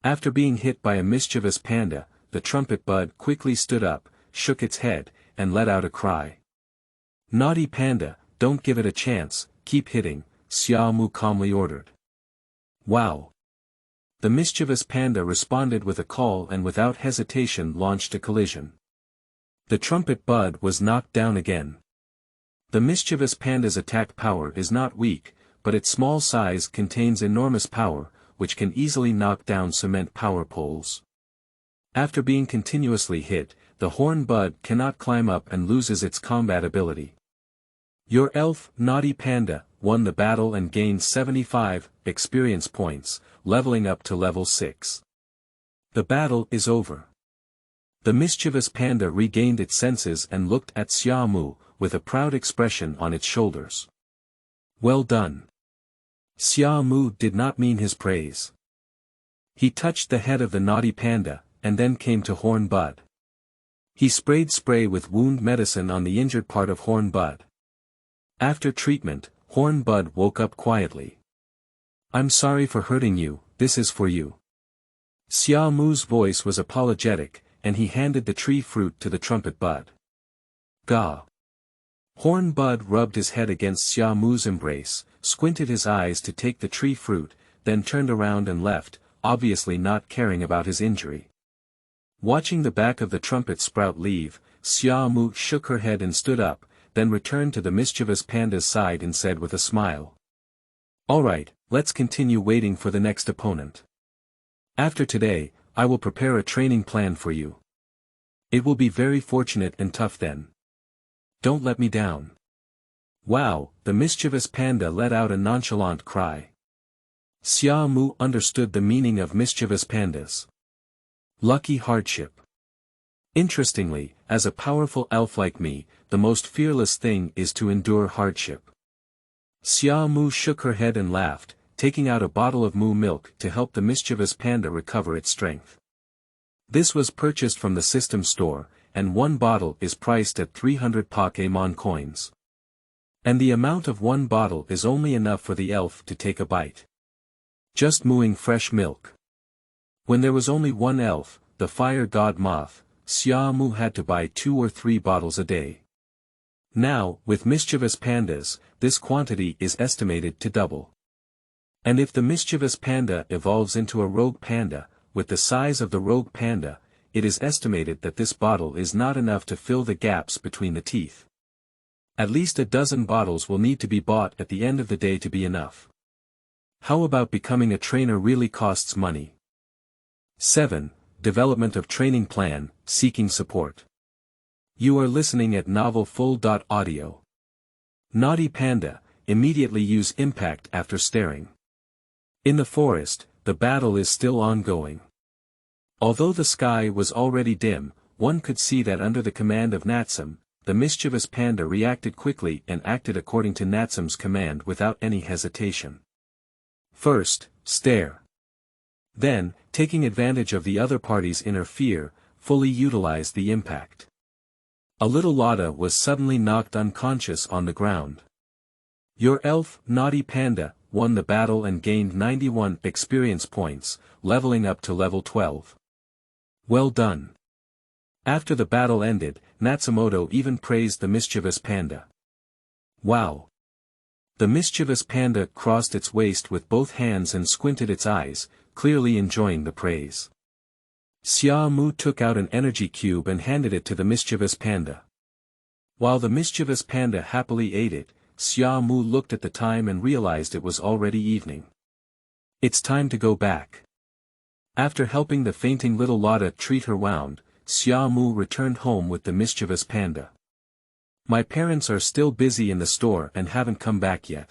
After being hit by a mischievous panda, the trumpet bud quickly stood up, shook its head, and let out a cry. Naughty panda, don't give it a chance, keep hitting, Xia Mu calmly ordered. Wow! The mischievous panda responded with a call and without hesitation launched a collision. The trumpet bud was knocked down again. The mischievous panda's attack power is not weak, but its small size contains enormous power, which can easily knock down cement power poles. After being continuously hit, the horn bud cannot climb up and loses its combat ability. Your elf, Naughty Panda, won the battle and gained 75 experience points, leveling up to level 6. The battle is over. The mischievous panda regained its senses and looked at Xiamu, with a proud expression on its shoulders. Well done. Xiamu did not mean his praise. He touched the head of the naughty panda, and then came to Horn Bud. He sprayed spray with wound medicine on the injured part of Horn Bud. After treatment, Horn Bud woke up quietly. I'm sorry for hurting you, this is for you. Xiamu's voice was apologetic, and he handed the tree fruit to the trumpet bud. Gah! Horn Bud rubbed his head against Xiamu's embrace, squinted his eyes to take the tree fruit, then turned around and left, obviously not caring about his injury. Watching the back of the trumpet sprout leave, Xiamu shook her head and stood up, then returned to the mischievous panda's side and said with a smile. Alright, let's continue waiting for the next opponent. After today, I will prepare a training plan for you. It will be very fortunate and tough then. Don't let me down. Wow, the mischievous panda let out a nonchalant cry. Xiamu understood the meaning of mischievous pandas. Lucky hardship. Interestingly, as a powerful elf like me, the most fearless thing is to endure hardship. Xiamu shook her head and laughed, taking out a bottle of moo milk to help the mischievous panda recover its strength. This was purchased from the system store, and one bottle is priced at 300 Pokémon coins. And the amount of one bottle is only enough for the elf to take a bite. Just mooing fresh milk. When there was only one elf, the fire god Moth, Xiamu had to buy 2 or 3 bottles a day. Now, with mischievous pandas, this quantity is estimated to double. And if the mischievous panda evolves into a rogue panda, with the size of the rogue panda, it is estimated that this bottle is not enough to fill the gaps between the teeth. At least a dozen bottles will need to be bought at the end of the day to be enough. How about becoming a trainer really costs money? 7. Development of training plan, seeking support. You are listening at novelfull.audio. Naughty Panda, immediately use impact after staring. In the forest, the battle is still ongoing. Although the sky was already dim, one could see that under the command of Natsum, the mischievous panda reacted quickly and acted according to Natsum's command without any hesitation. First, stare. Then, taking advantage of the other party's inner fear, fully utilize the impact. A little Lotta was suddenly knocked unconscious on the ground. Your elf, Naughty Panda, won the battle and gained 91 experience points, leveling up to level 12. Well done. After the battle ended, Natsumoto even praised the mischievous panda. Wow! The mischievous panda crossed its waist with both hands and squinted its eyes, clearly enjoying the praise. Xia Mu took out an energy cube and handed it to the mischievous panda. While the mischievous panda happily ate it, Xia Mu looked at the time and realized it was already evening. It's time to go back. After helping the fainting little Lotta treat her wound, Xia Mu returned home with the mischievous panda. My parents are still busy in the store and haven't come back yet.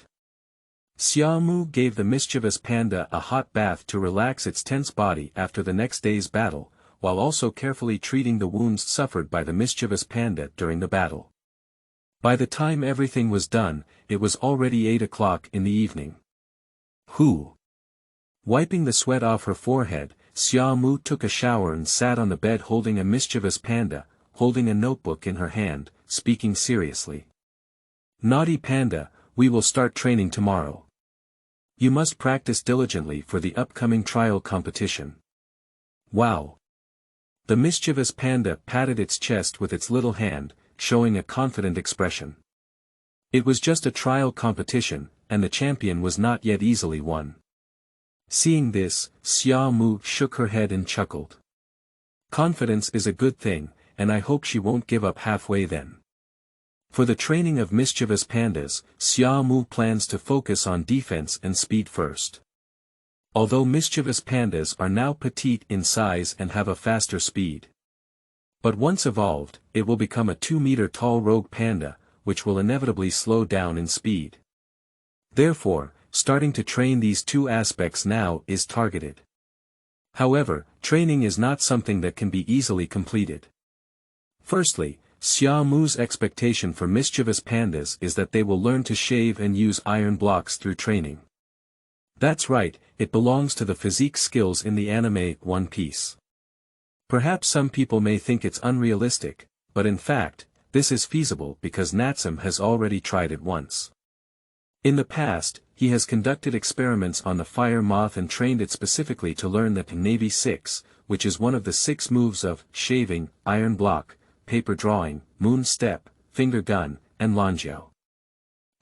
Xia Mu gave the mischievous panda a hot bath to relax its tense body after the next day's battle, while also carefully treating the wounds suffered by the mischievous panda during the battle. By the time everything was done, it was already 8 o'clock in the evening. Wiping the sweat off her forehead, Xia Mu took a shower and sat on the bed holding a mischievous panda, holding a notebook in her hand, speaking seriously. Naughty panda, we will start training tomorrow. You must practice diligently for the upcoming trial competition. Wow! The mischievous panda patted its chest with its little hand, showing a confident expression. It was just a trial competition, and the champion was not yet easily won. Seeing this, Xia Mu shook her head and chuckled. Confidence is a good thing, and I hope she won't give up halfway then. For the training of mischievous pandas, Xia Mu plans to focus on defense and speed first. Although mischievous pandas are now petite in size and have a faster speed. But once evolved, it will become a 2-meter-tall rogue panda, which will inevitably slow down in speed. Therefore, starting to train these two aspects now is targeted. However, training is not something that can be easily completed. Firstly, Xia Mu's expectation for mischievous pandas is that they will learn to shave and use iron blocks through training. That's right, it belongs to the physique skills in the anime One Piece. Perhaps some people may think it's unrealistic, but in fact, this is feasible because Natsum has already tried it once. In the past, he has conducted experiments on the Fire Moth and trained it specifically to learn the Navy 6, which is one of the 6 moves of shaving, iron block, paper drawing, moon step, finger gun, and lanjiao.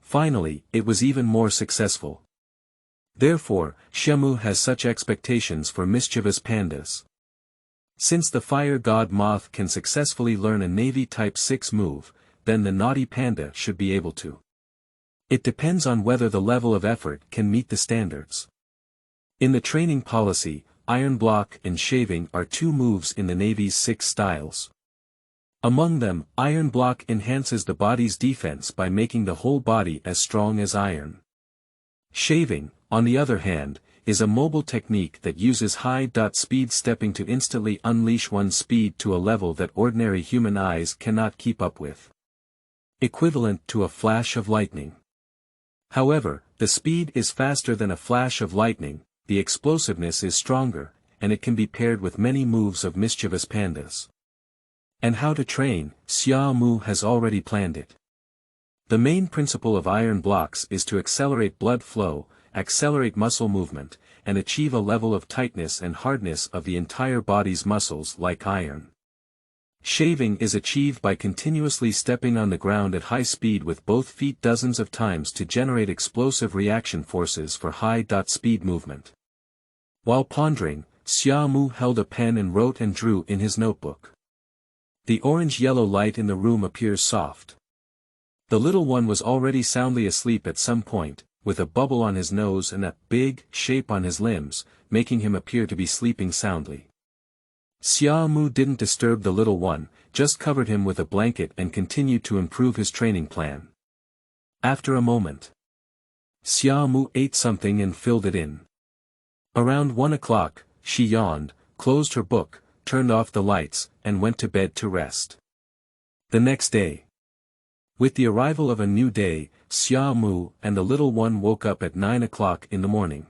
Finally, it was even more successful. Therefore, Xiamu has such expectations for mischievous pandas. Since the fire god moth can successfully learn a Navy Type 6 move, then the naughty panda should be able to. It depends on whether the level of effort can meet the standards. In the training policy, iron block and shaving are 2 moves in the Navy's 6 styles. Among them, iron block enhances the body's defense by making the whole body as strong as iron. Shaving, on the other hand, is a mobile technique that uses high-speed stepping to instantly unleash one's speed to a level that ordinary human eyes cannot keep up with. Equivalent to a flash of lightning. However, the speed is faster than a flash of lightning, the explosiveness is stronger, and it can be paired with many moves of mischievous pandas. And how to train, Xia Mu has already planned it. The main principle of iron blocks is to accelerate blood flow, accelerate muscle movement, and achieve a level of tightness and hardness of the entire body's muscles like iron. Shaving is achieved by continuously stepping on the ground at high speed with both feet dozens of times to generate explosive reaction forces for high-speed movement. While pondering, Xia Mu held a pen and wrote and drew in his notebook. The orange-yellow light in the room appears soft. The little one was already soundly asleep at some point, with a bubble on his nose and a big shape on his limbs, making him appear to be sleeping soundly. Xia Mu didn't disturb the little one, just covered him with a blanket and continued to improve his training plan. After a moment, Xia Mu ate something and filled it in. Around 1 o'clock, she yawned, closed her book, turned off the lights, and went to bed to rest. The next day. With the arrival of a new day, Xia Mu and the little one woke up at 9 o'clock in the morning.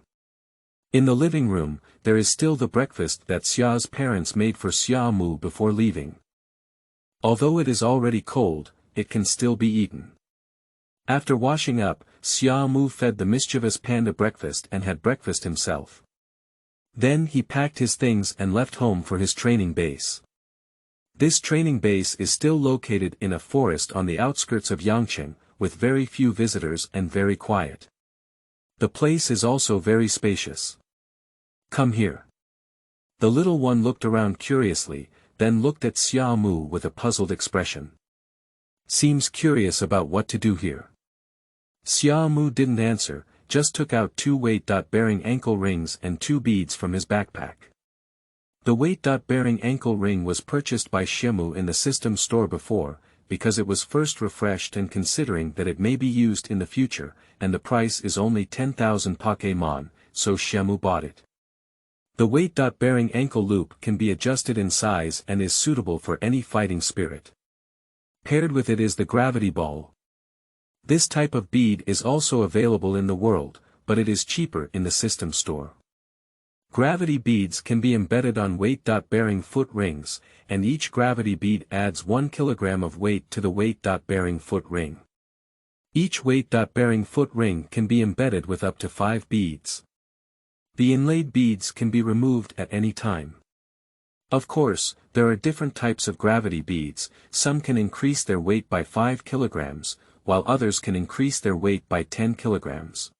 In the living room, there is still the breakfast that Xia's parents made for Xia Mu before leaving. Although it is already cold, it can still be eaten. After washing up, Xia Mu fed the mischievous panda breakfast and had breakfast himself. Then he packed his things and left home for his training base. This training base is still located in a forest on the outskirts of Yangcheng, with very few visitors and very quiet. The place is also very spacious. Come here. The little one looked around curiously, then looked at Xia Mu with a puzzled expression. Seems curious about what to do here. Xia Mu didn't answer, just took out 2 weight-bearing ankle rings and 2 beads from his backpack. The weight-bearing ankle ring was purchased by Xiamu in the system store before, because it was first refreshed and considering that it may be used in the future, and the price is only 10,000 Pokémon, so Xiamu bought it. The weight-bearing ankle loop can be adjusted in size and is suitable for any fighting spirit. Paired with it is the gravity ball. This type of bead is also available in the world, but it is cheaper in the system store. Gravity beads can be embedded on weight-bearing foot rings, and each gravity bead adds 1 kilogram of weight to the weight-bearing foot ring. Each weight-bearing foot ring can be embedded with up to 5 beads. The inlaid beads can be removed at any time. Of course, there are different types of gravity beads, some can increase their weight by 5 kilograms, while others can increase their weight by 10 kilograms.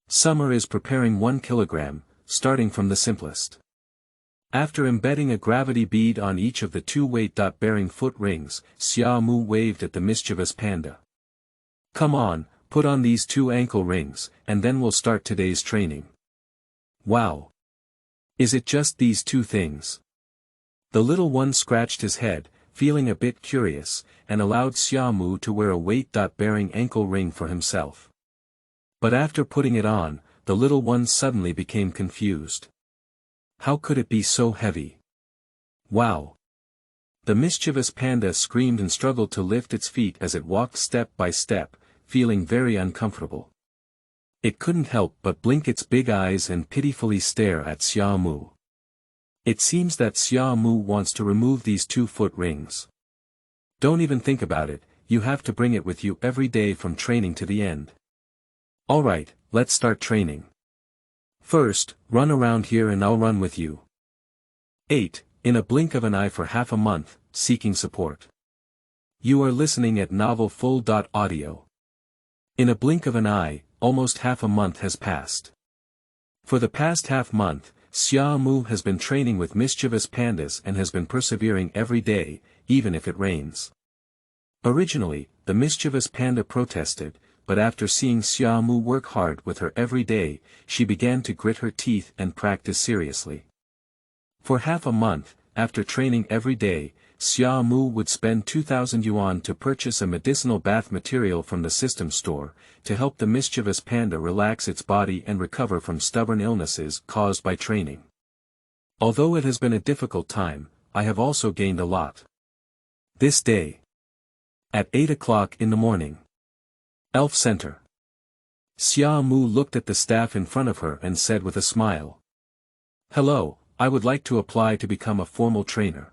Summer is preparing 1 kilogram, starting from the simplest. After embedding a gravity bead on each of the 2 weight-bearing foot rings, Xia Mu waved at the mischievous panda. Come on, put on these 2 ankle rings, and then we'll start today's training. Wow! Is it just these 2 things? The little one scratched his head, feeling a bit curious, and allowed Xia Mu to wear a weight-bearing ankle ring for himself. But after putting it on, the little one suddenly became confused. How could it be so heavy? Wow! The mischievous panda screamed and struggled to lift its feet as it walked step by step, feeling very uncomfortable. It couldn't help but blink its big eyes and pitifully stare at Xia Mu. It seems that Xia Mu wants to remove these 2 foot rings. Don't even think about it, you have to bring it with you every day from training to the end. Alright, let's start training. First, run around here and I'll run with you. 8. In a blink of an eye for half a month, seeking support. You are listening at novelfull.audio. In a blink of an eye, almost half a month has passed. For the past half month, Xia Mu has been training with mischievous pandas and has been persevering every day, even if it rains. Originally, the mischievous panda protested, but after seeing Xia Mu work hard with her every day, she began to grit her teeth and practice seriously. For half a month, after training every day, Xia Mu would spend 2,000 yuan to purchase a medicinal bath material from the system store, to help the mischievous panda relax its body and recover from stubborn illnesses caused by training. Although it has been a difficult time, I have also gained a lot. This day. At 8 o'clock in the morning. Elf Center. Xia Mu looked at the staff in front of her and said with a smile. Hello, I would like to apply to become a formal trainer.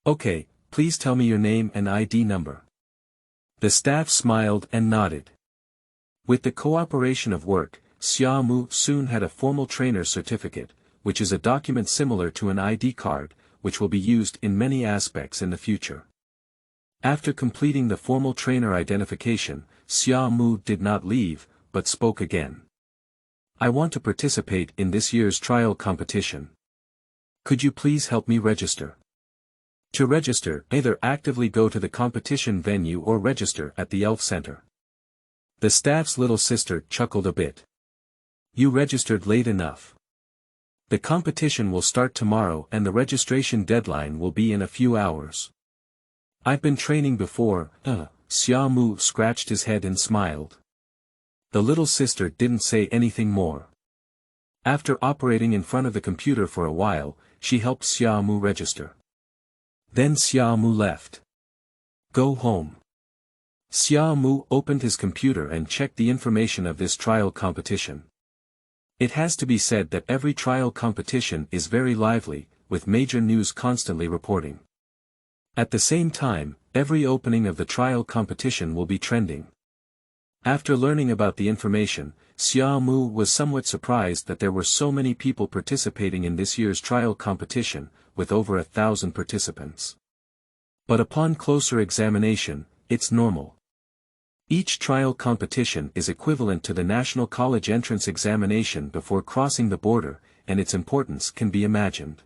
Okay, please tell me your name and ID number. The staff smiled and nodded. With the cooperation of work, Xia Mu soon had a formal trainer certificate, which is a document similar to an ID card, which will be used in many aspects in the future. After completing the formal trainer identification, Xia Mu did not leave, but spoke again. I want to participate in this year's trial competition. Could you please help me register? To register, either actively go to the competition venue or register at the Elf Center. The staff's little sister chuckled a bit. You registered late enough. The competition will start tomorrow and the registration deadline will be in a few hours. I've been training before, Xia Mu scratched his head and smiled. The little sister didn't say anything more. After operating in front of the computer for a while, she helped Xia Mu register. Then Xia Mu left. Go home. Xia Mu opened his computer and checked the information of this trial competition. It has to be said that every trial competition is very lively, with major news constantly reporting. At the same time, every opening of the trial competition will be trending. After learning about the information, Xia Mu was somewhat surprised that there were so many people participating in this year's trial competition, with over 1,000 participants. But upon closer examination, it's normal. Each trial competition is equivalent to the National College Entrance Examination before crossing the border, and its importance can be imagined.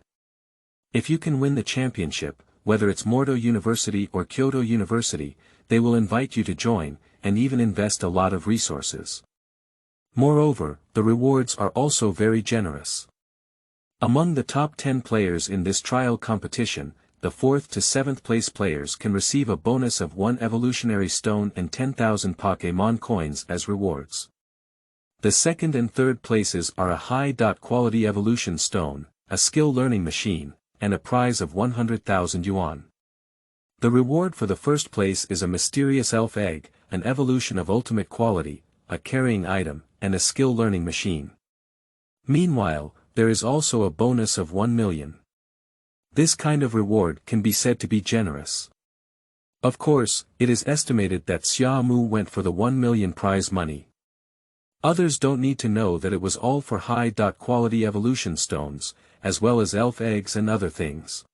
If you can win the championship, whether it's Mordo University or Kyoto University, they will invite you to join, and even invest a lot of resources. Moreover, the rewards are also very generous. Among the top 10 players in this trial competition, the 4th to 7th place players can receive a bonus of 1 evolutionary stone and 10,000 Pokémon coins as rewards. The 2nd and 3rd places are a high-quality evolution stone, a skill learning machine, and a prize of 100,000 yuan. The reward for the 1st place is a mysterious elf egg, an evolution of ultimate quality, a carrying item, and a skill learning machine. Meanwhile, there is also a bonus of 1 million. This kind of reward can be said to be generous. Of course, it is estimated that Xia Mu went for the 1 million prize money. Others don't need to know that it was all for high-quality evolution stones, as well as elf eggs and other things.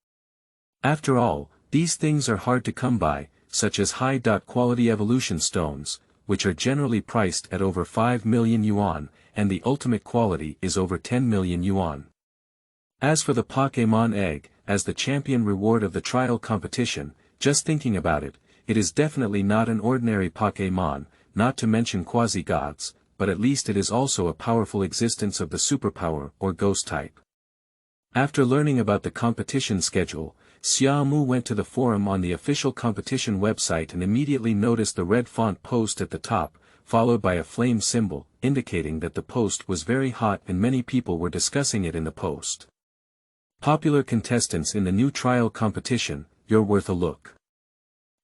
After all, these things are hard to come by, such as high-quality evolution stones, which are generally priced at over 5 million yuan, and the ultimate quality is over 10 million yuan. As for the Pokémon egg, as the champion reward of the trial competition, just thinking about it, it is definitely not an ordinary Pokémon, not to mention quasi-gods, but at least it is also a powerful existence of the superpower or ghost type. After learning about the competition schedule, Xiamu went to the forum on the official competition website and immediately noticed the red font post at the top, followed by a flame symbol, indicating that the post was very hot and many people were discussing it in the post. Popular contestants in the new trial competition, you're worth a look.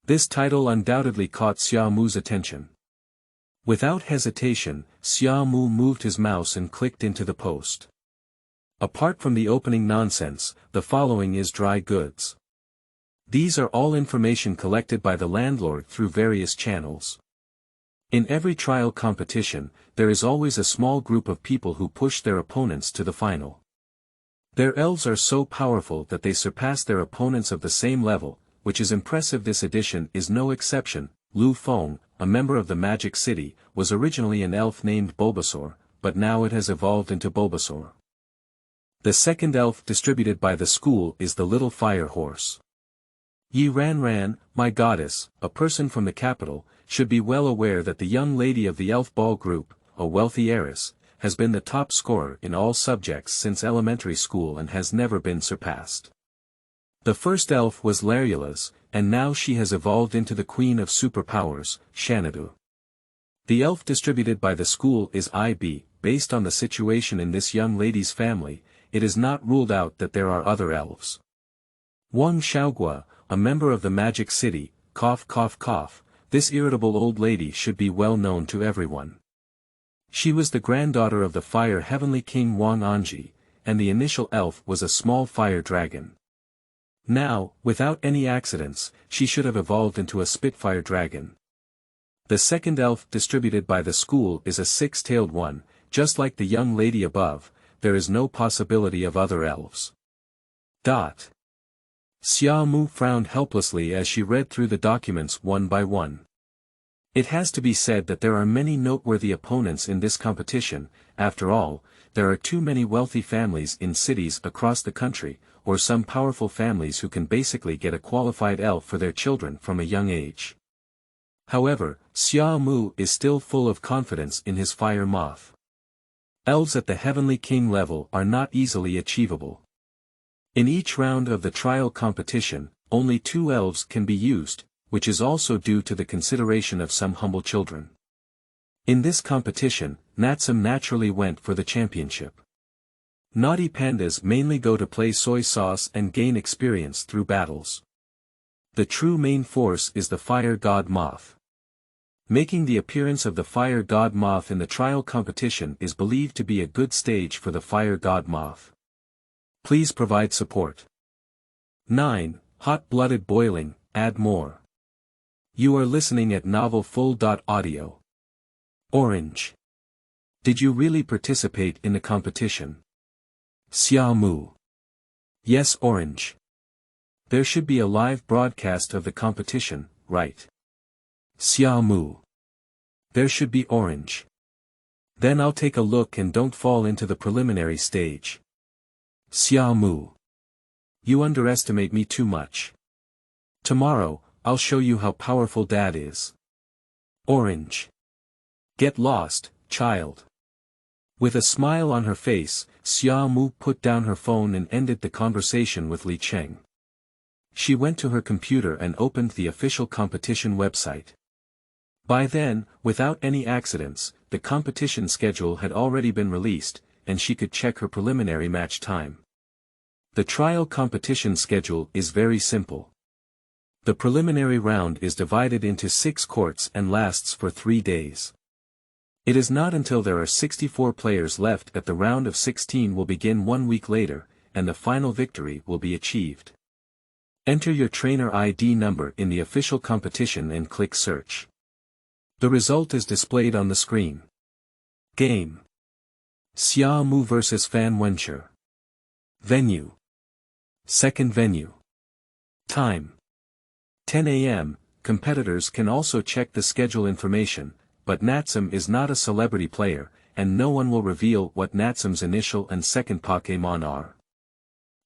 This title undoubtedly caught Xiamu's attention. Without hesitation, Xiamu moved his mouse and clicked into the post. Apart from the opening nonsense, the following is dry goods. These are all information collected by the landlord through various channels. In every trial competition, there is always a small group of people who push their opponents to the final. Their elves are so powerful that they surpass their opponents of the same level, which is impressive. This edition is no exception. Lu Feng, a member of the Magic City, was originally an elf named Bulbasaur, but now it has evolved into Bulbasaur. The second elf distributed by the school is the Little Fire Horse. Yi Ran, my goddess, a person from the capital, should be well aware that the young lady of the elf ball group, a wealthy heiress, has been the top scorer in all subjects since elementary school and has never been surpassed. The first elf was Larula's, and now she has evolved into the queen of superpowers, Xanadu. The elf distributed by the school is IB. Based on the situation in this young lady's family, it is not ruled out that there are other elves. Wang Xiaogua, a member of the Magic City, this irritable old lady should be well known to everyone. She was the granddaughter of the Fire Heavenly King Wang Anji, and the initial elf was a small fire dragon. Now, without any accidents, she should have evolved into a Spitfire dragon. The second elf distributed by the school is a six-tailed one, just like the young lady above. There is no possibility of other elves. Xia Mu frowned helplessly as she read through the documents one by one. It has to be said that there are many noteworthy opponents in this competition. After all, there are too many wealthy families in cities across the country, or some powerful families who can basically get a qualified elf for their children from a young age. However, Xia Mu is still full of confidence in his Fire Moth. Elves at the Heavenly King level are not easily achievable. In each round of the trial competition, only 2 elves can be used, which is also due to the consideration of some humble children. In this competition, Natsum naturally went for the championship. Naughty pandas mainly go to play soy sauce and gain experience through battles. The true main force is the Fire God Moth. Making the appearance of the Fire God Moth in the trial competition is believed to be a good stage for the Fire God Moth. Please provide support. 9. Hot-blooded boiling, add more. You are listening at novelfull.audio. Orange. Did you really participate in the competition? Xiamu. Yes, Orange. There should be a live broadcast of the competition, right? Xiamu. There should be orange. Then I'll take a look and don't fall into the preliminary stage. Xia Mu. You underestimate me too much. Tomorrow, I'll show you how powerful Dad is. Orange. Get lost, child. With a smile on her face, Xia Mu put down her phone and ended the conversation with Li Cheng. She went to her computer and opened the official competition website. By then, without any accidents, the competition schedule had already been released, and she could check her preliminary match time. The trial competition schedule is very simple. The preliminary round is divided into 6 courts and lasts for 3 days. It is not until there are 64 players left that the round of 16 will begin 1 week later, and the final victory will be achieved. Enter your trainer ID number in the official competition and click search. The result is displayed on the screen. Game. Xia Mu vs Fan Wencher. Venue. Second venue. Time. 10 a.m. Competitors can also check the schedule information, but Natsum is not a celebrity player, and no one will reveal what Natsum's initial and second Pokémon are.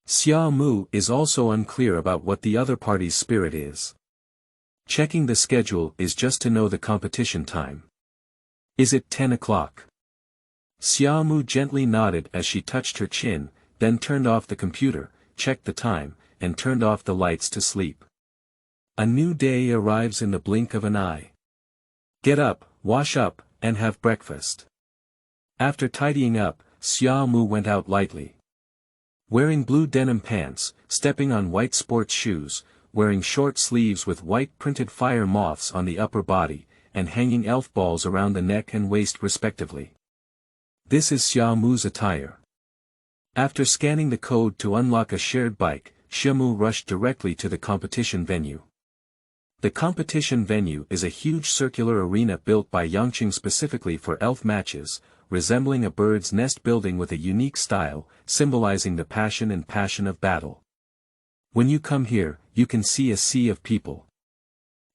Xia Mu is also unclear about what the other party's spirit is. Checking the schedule is just to know the competition time. Is it 10 o'clock? Xia Mu gently nodded as she touched her chin, then turned off the computer, checked the time, and turned off the lights to sleep. A new day arrives in the blink of an eye. Get up, wash up, and have breakfast. After tidying up, Xia Mu went out lightly. Wearing blue denim pants, stepping on white sports shoes, wearing short sleeves with white printed fire moths on the upper body, and hanging elf balls around the neck and waist respectively. This is Xia Mu's attire. After scanning the code to unlock a shared bike, Xiamu rushed directly to the competition venue. The competition venue is a huge circular arena built by Yangqing specifically for elf matches, resembling a bird's nest building with a unique style, symbolizing the passion of battle. When you come here, you can see a sea of people.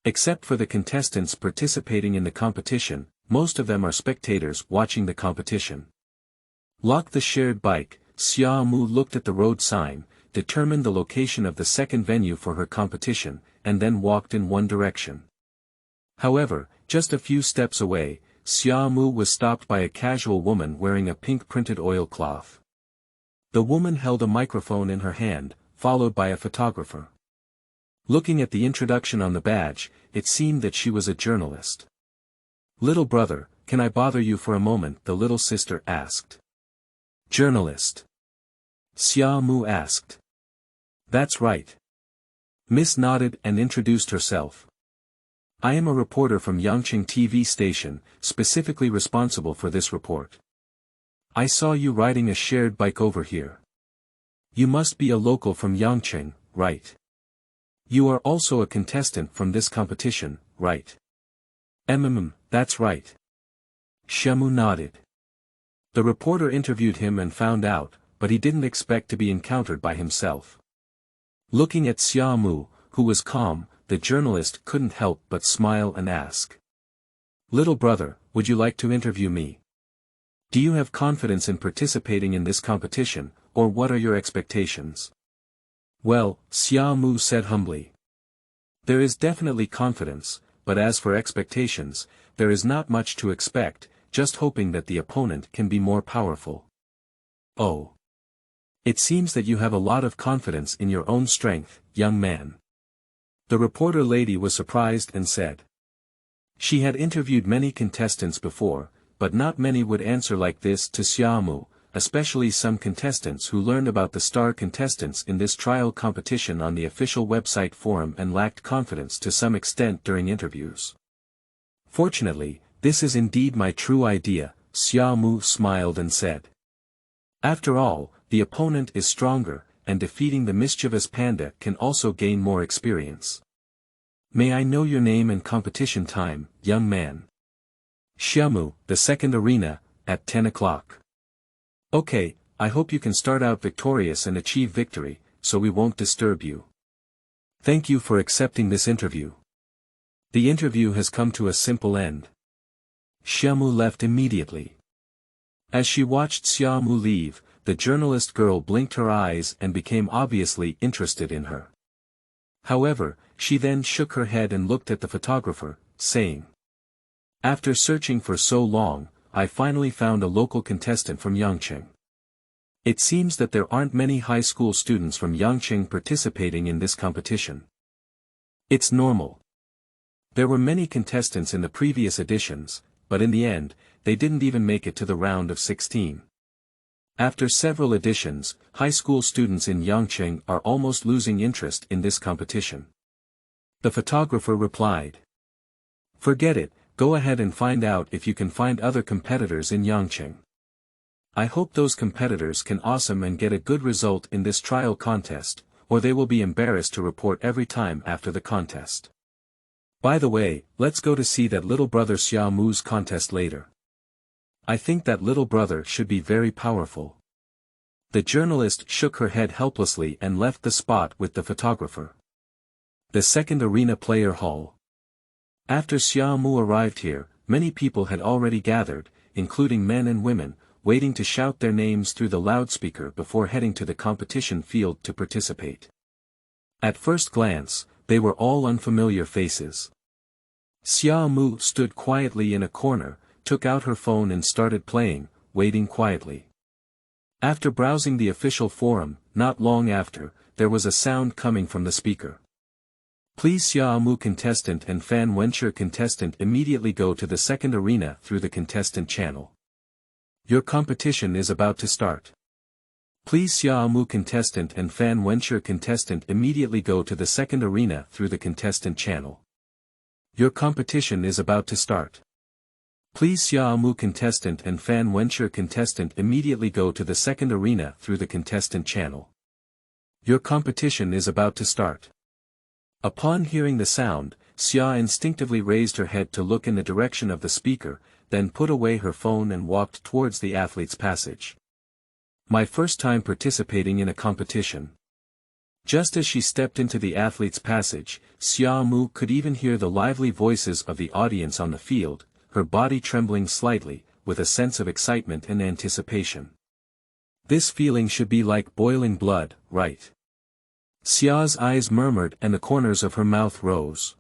Except for the contestants participating in the competition, most of them are spectators watching the competition. Lock the shared bike. Xia Mu looked at the road sign, determined the location of the second venue for her competition, and then walked in one direction. However, just a few steps away, Xia Mu was stopped by a casual woman wearing a pink printed oilcloth. The woman held a microphone in her hand, followed by a photographer. Looking at the introduction on the badge, it seemed that she was a journalist. "Little brother, can I bother you for a moment?" the little sister asked. "Journalist?" Xia Mu asked. "That's right." Miss nodded and introduced herself. "I am a reporter from Yangqing TV station, specifically responsible for this report. I saw you riding a shared bike over here. You must be a local from Yangqing, right? You are also a contestant from this competition, right?" That's right." Xiamu nodded. The reporter interviewed him and found out, but he didn't expect to be encountered by himself. Looking at Xiamu, who was calm, the journalist couldn't help but smile and ask. "Little brother, would you like to interview me? Do you have confidence in participating in this competition, or what are your expectations?" "Well," Xiamu said humbly. "There is definitely confidence, but as for expectations, there is not much to expect, just hoping that the opponent can be more powerful." "Oh. It seems that you have a lot of confidence in your own strength, young man." The reporter lady was surprised and said. She had interviewed many contestants before, but not many would answer like this to Xiamu, especially some contestants who learned about the star contestants in this trial competition on the official website forum and lacked confidence to some extent during interviews. "Fortunately, this is indeed my true idea," Xiamu smiled and said. "After all, the opponent is stronger, and defeating the mischievous panda can also gain more experience. May I know your name and competition time, young man?" "Xiamu, the second arena, at 10 o'clock. "Okay, I hope you can start out victorious and achieve victory, so we won't disturb you. Thank you for accepting this interview. The interview has come to a simple end. Xiamu left immediately. As she watched Xiamu leave, the journalist girl blinked her eyes and became obviously interested in her. However, she then shook her head and looked at the photographer, saying, "After searching for so long, I finally found a local contestant from Yangqing. It seems that there aren't many high school students from Yangqing participating in this competition. It's normal. There were many contestants in the previous editions, but in the end, they didn't even make it to the round of 16. After several editions, high school students in Yangqing are almost losing interest in this competition." The photographer replied, "Forget it, go ahead and find out if you can find other competitors in Yangqing. I hope those competitors can awesome and get a good result in this trial contest, or they will be embarrassed to report every time after the contest. By the way, let's go to see that little brother Xia Mu's contest later. I think that little brother should be very powerful." The journalist shook her head helplessly and left the spot with the photographer. The second arena player hall. After Xia Mu arrived here, many people had already gathered, including men and women, waiting to shout their names through the loudspeaker before heading to the competition field to participate. At first glance, they were all unfamiliar faces. Xia Mu stood quietly in a corner, took out her phone and started playing, waiting quietly. After browsing the official forum, not long after, there was a sound coming from the speaker. "Please Xia Mu contestant and Fan Wencher contestant immediately go to the second arena through the contestant channel. Your competition is about to start. Please Xia Mu contestant and Fan Wencher contestant immediately go to the second arena through the contestant channel. Your competition is about to start. Please Xia Mu contestant and Fan Wencher contestant immediately go to the second arena through the contestant channel. Your competition is about to start." Upon hearing the sound, Xia instinctively raised her head to look in the direction of the speaker, then put away her phone and walked towards the athlete's passage. "My first time participating in a competition." Just as she stepped into the athlete's passage, Xia Mu could even hear the lively voices of the audience on the field, her body trembling slightly, with a sense of excitement and anticipation. This feeling should be like boiling blood, right? Xia's eyes murmured and the corners of her mouth rose.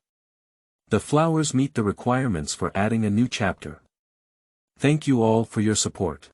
The flowers meet the requirements for adding a new chapter. Thank you all for your support.